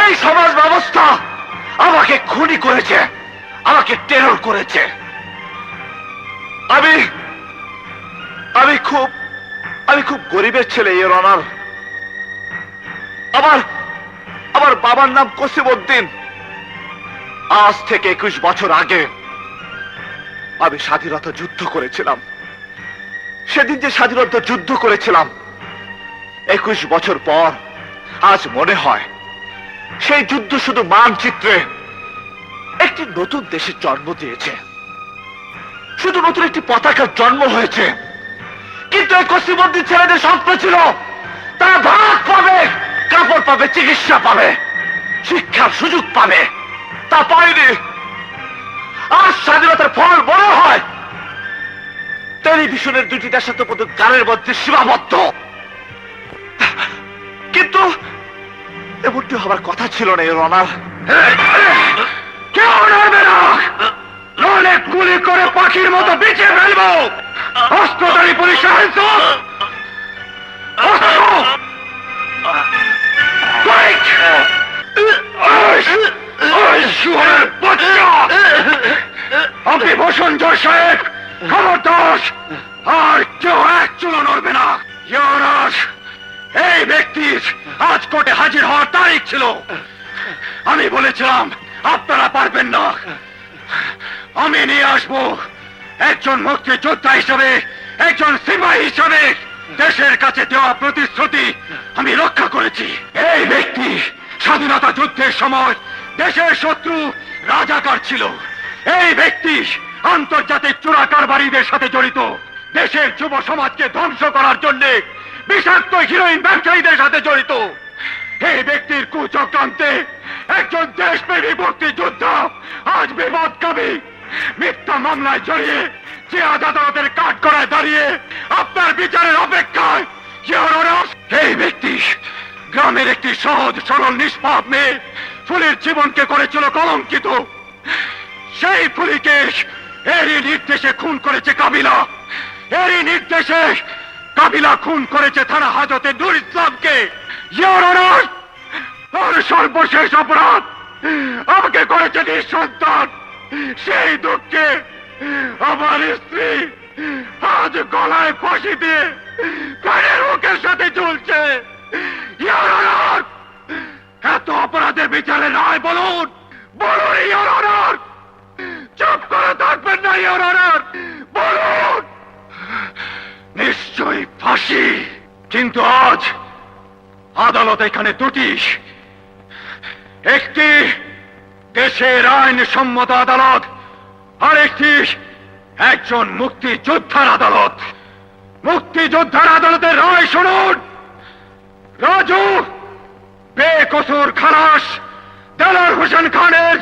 এই সমাজ ব্যবস্থা আমাকে খুনি করেছে, আমাকে টেরর করেছে। আমি আমি খুব আমি খুব গরিবের ছেলে, ইওর অনার। আমার বাবার নাম কসিমউদ্দিন। আজ থেকে 21 বছর আগে আমি স্বাধীনতা যুদ্ধ করেছিলাম। সেদিন যে স্বাধীনতা যুদ্ধ করেছিলাম, 21 বছর পর আজ মনে হয় সেই যুদ্ধ শুধু মানচিত্রে একটি নতুন দেশের জন্ম দিয়েছে, শুধু নতুন একটি পতাকার জন্ম হয়েছে। কিন্তু এই কসিমউদ্দিন ছেলেদের স্বপ্ন ছিল তারা ভাত পাবে, কাপড় পাবে, চিকিৎসা পাবে, শিক্ষার সুযোগ পাবে। তা পায়নি। আজ স্বাধীনতার ফল বড় হয় টেলিভিশনের দুটি দেশাত্মবোধক গানের মধ্যে সীমাবদ্ধ। কিন্তু এমনটি হবার কথা ছিল না, ইওর অনার। কেউ নড়বে না, নইলে গুলি করে পাখির মতো বেঁচে ফেলবো। অস্ত্রধারী পুলিশ আহত। আপনি বসুন জয় সাহেব, খবরদার আর কেউ এক চুলো নড়বে না। ইউনাস, এই ব্যক্তির আজ কোর্টে হাজির হওয়ার তারিখ ছিল। আমি বলেছিলাম আপনারা পারবেন না, আমি নিয়ে আসবো। একজন মুক্তিযোদ্ধা হিসেবে, একজন সিপাহী হিসেবে দেশের কাছে দেওয়া প্রতিশ্রুতি আমি রক্ষা করেছি। এই ব্যক্তি স্বাধীনতা যুদ্ধের সময় দেশের শত্রু রাজাকার ছিল। এই ব্যক্তি আন্তর্জাতিক চোরা কারবারিদের সাথে জড়িত, দেশের যুব সমাজকে ধ্বংস করার জন্য বিষাক্ত হিরোইন ব্যবসায়ীদের সাথে জড়িত। এই ব্যক্তির কুচক্রান্তে একজন দেশপ্রেমী মুক্তিযোদ্ধা আজ বিপদগামী। মিথ্যা মামলায় জড়িয়ে যে আদালতের কাঠগড়ায় দাঁড়িয়ে আপনার বিচারের অপেক্ষায়। এই ব্যক্তি গ্রামের একটি সহজ সরল নিষ্পাপ মেয়ে ফুলের জীবনকে করেছিল কলঙ্কিত। সেই ফুলিকে এরই নির্দেশে খুন করেছে কাবিলা। এরই নির্দেশে কাবিলা খুন করেছে থানা হাজতে নূর ইসলামকে। আর সর্বশেষ অপরাধ আমাকে করেছে নিঃসন্তান। সেই দুঃখে আমার স্ত্রী আজ গলায় ফাঁসি দিয়ে প্রাণের মুখের সাথে ঝুলছে। এত অপরাধের বিচারে নয় বলুন, বলুন ইওর অনার। চুপ করে থাকবেন না ইওর অনার, বলুন। নিশ্চয়ই ফাঁসি। কিন্তু আজ আদালত এখানে দুটি, একটি দেশের আইন সম্মত আদালত, আর একটি একজন মুক্তিযোদ্ধার আদালত। মুক্তিযোদ্ধার আদালতের রায় শুনুন। রাজু বেকসুর খালাস দেলোয়ার হোসেন খানের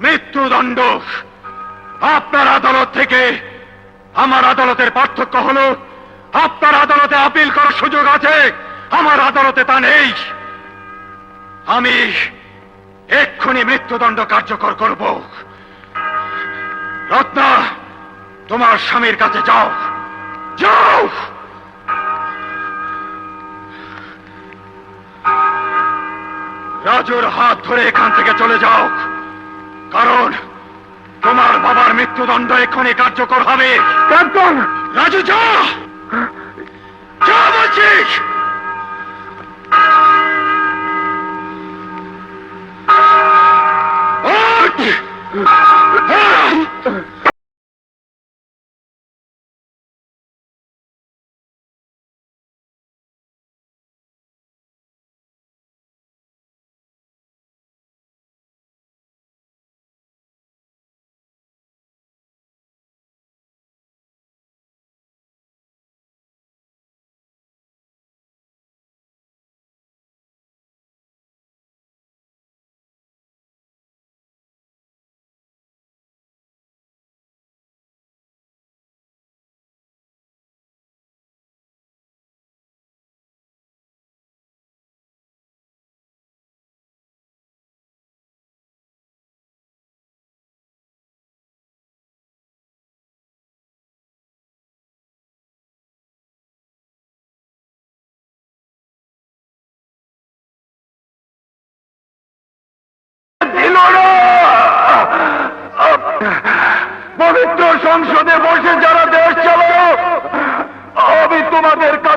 মৃত্যুদণ্ড। আপনার আদালত থেকে আমার আদালতের পার্থক্য হলো আপনার আদালতে আপিল করার সুযোগ আছে, আমার আদালতে তা নেই। আমি এক্ষুনি মৃত্যুদণ্ড কার্যকর করব। রত্না, তোমার স্বামীর কাছে যাও, যাও। রাজুর হাত ধরে এখান থেকে চলে যাও, কারণ তোমার বাবার মৃত্যুদণ্ড এক্ষুনি কার্যকর হবে। রাজু যা, যা বলছিস।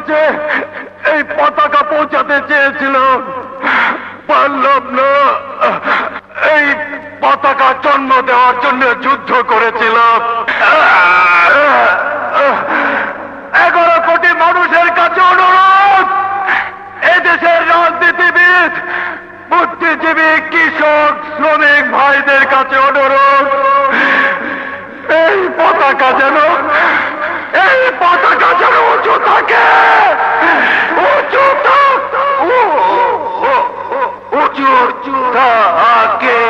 কাছে এই পতাকা পৌঁছাতে চেয়েছিলাম, পারলাম না। এই পতাকা জন্ম দেওয়ার জন্য যুদ্ধ করেছিলাম। 11 কোটি মানুষের কাছে অনুরোধ, এদেশের রাজনীতিবিদ, বুদ্ধিজীবী, কৃষক, শ্রমিক ভাইদের কাছে অনুরোধ, এই পতাকা যেন উঁচু থাকে, উঁচু থাকে।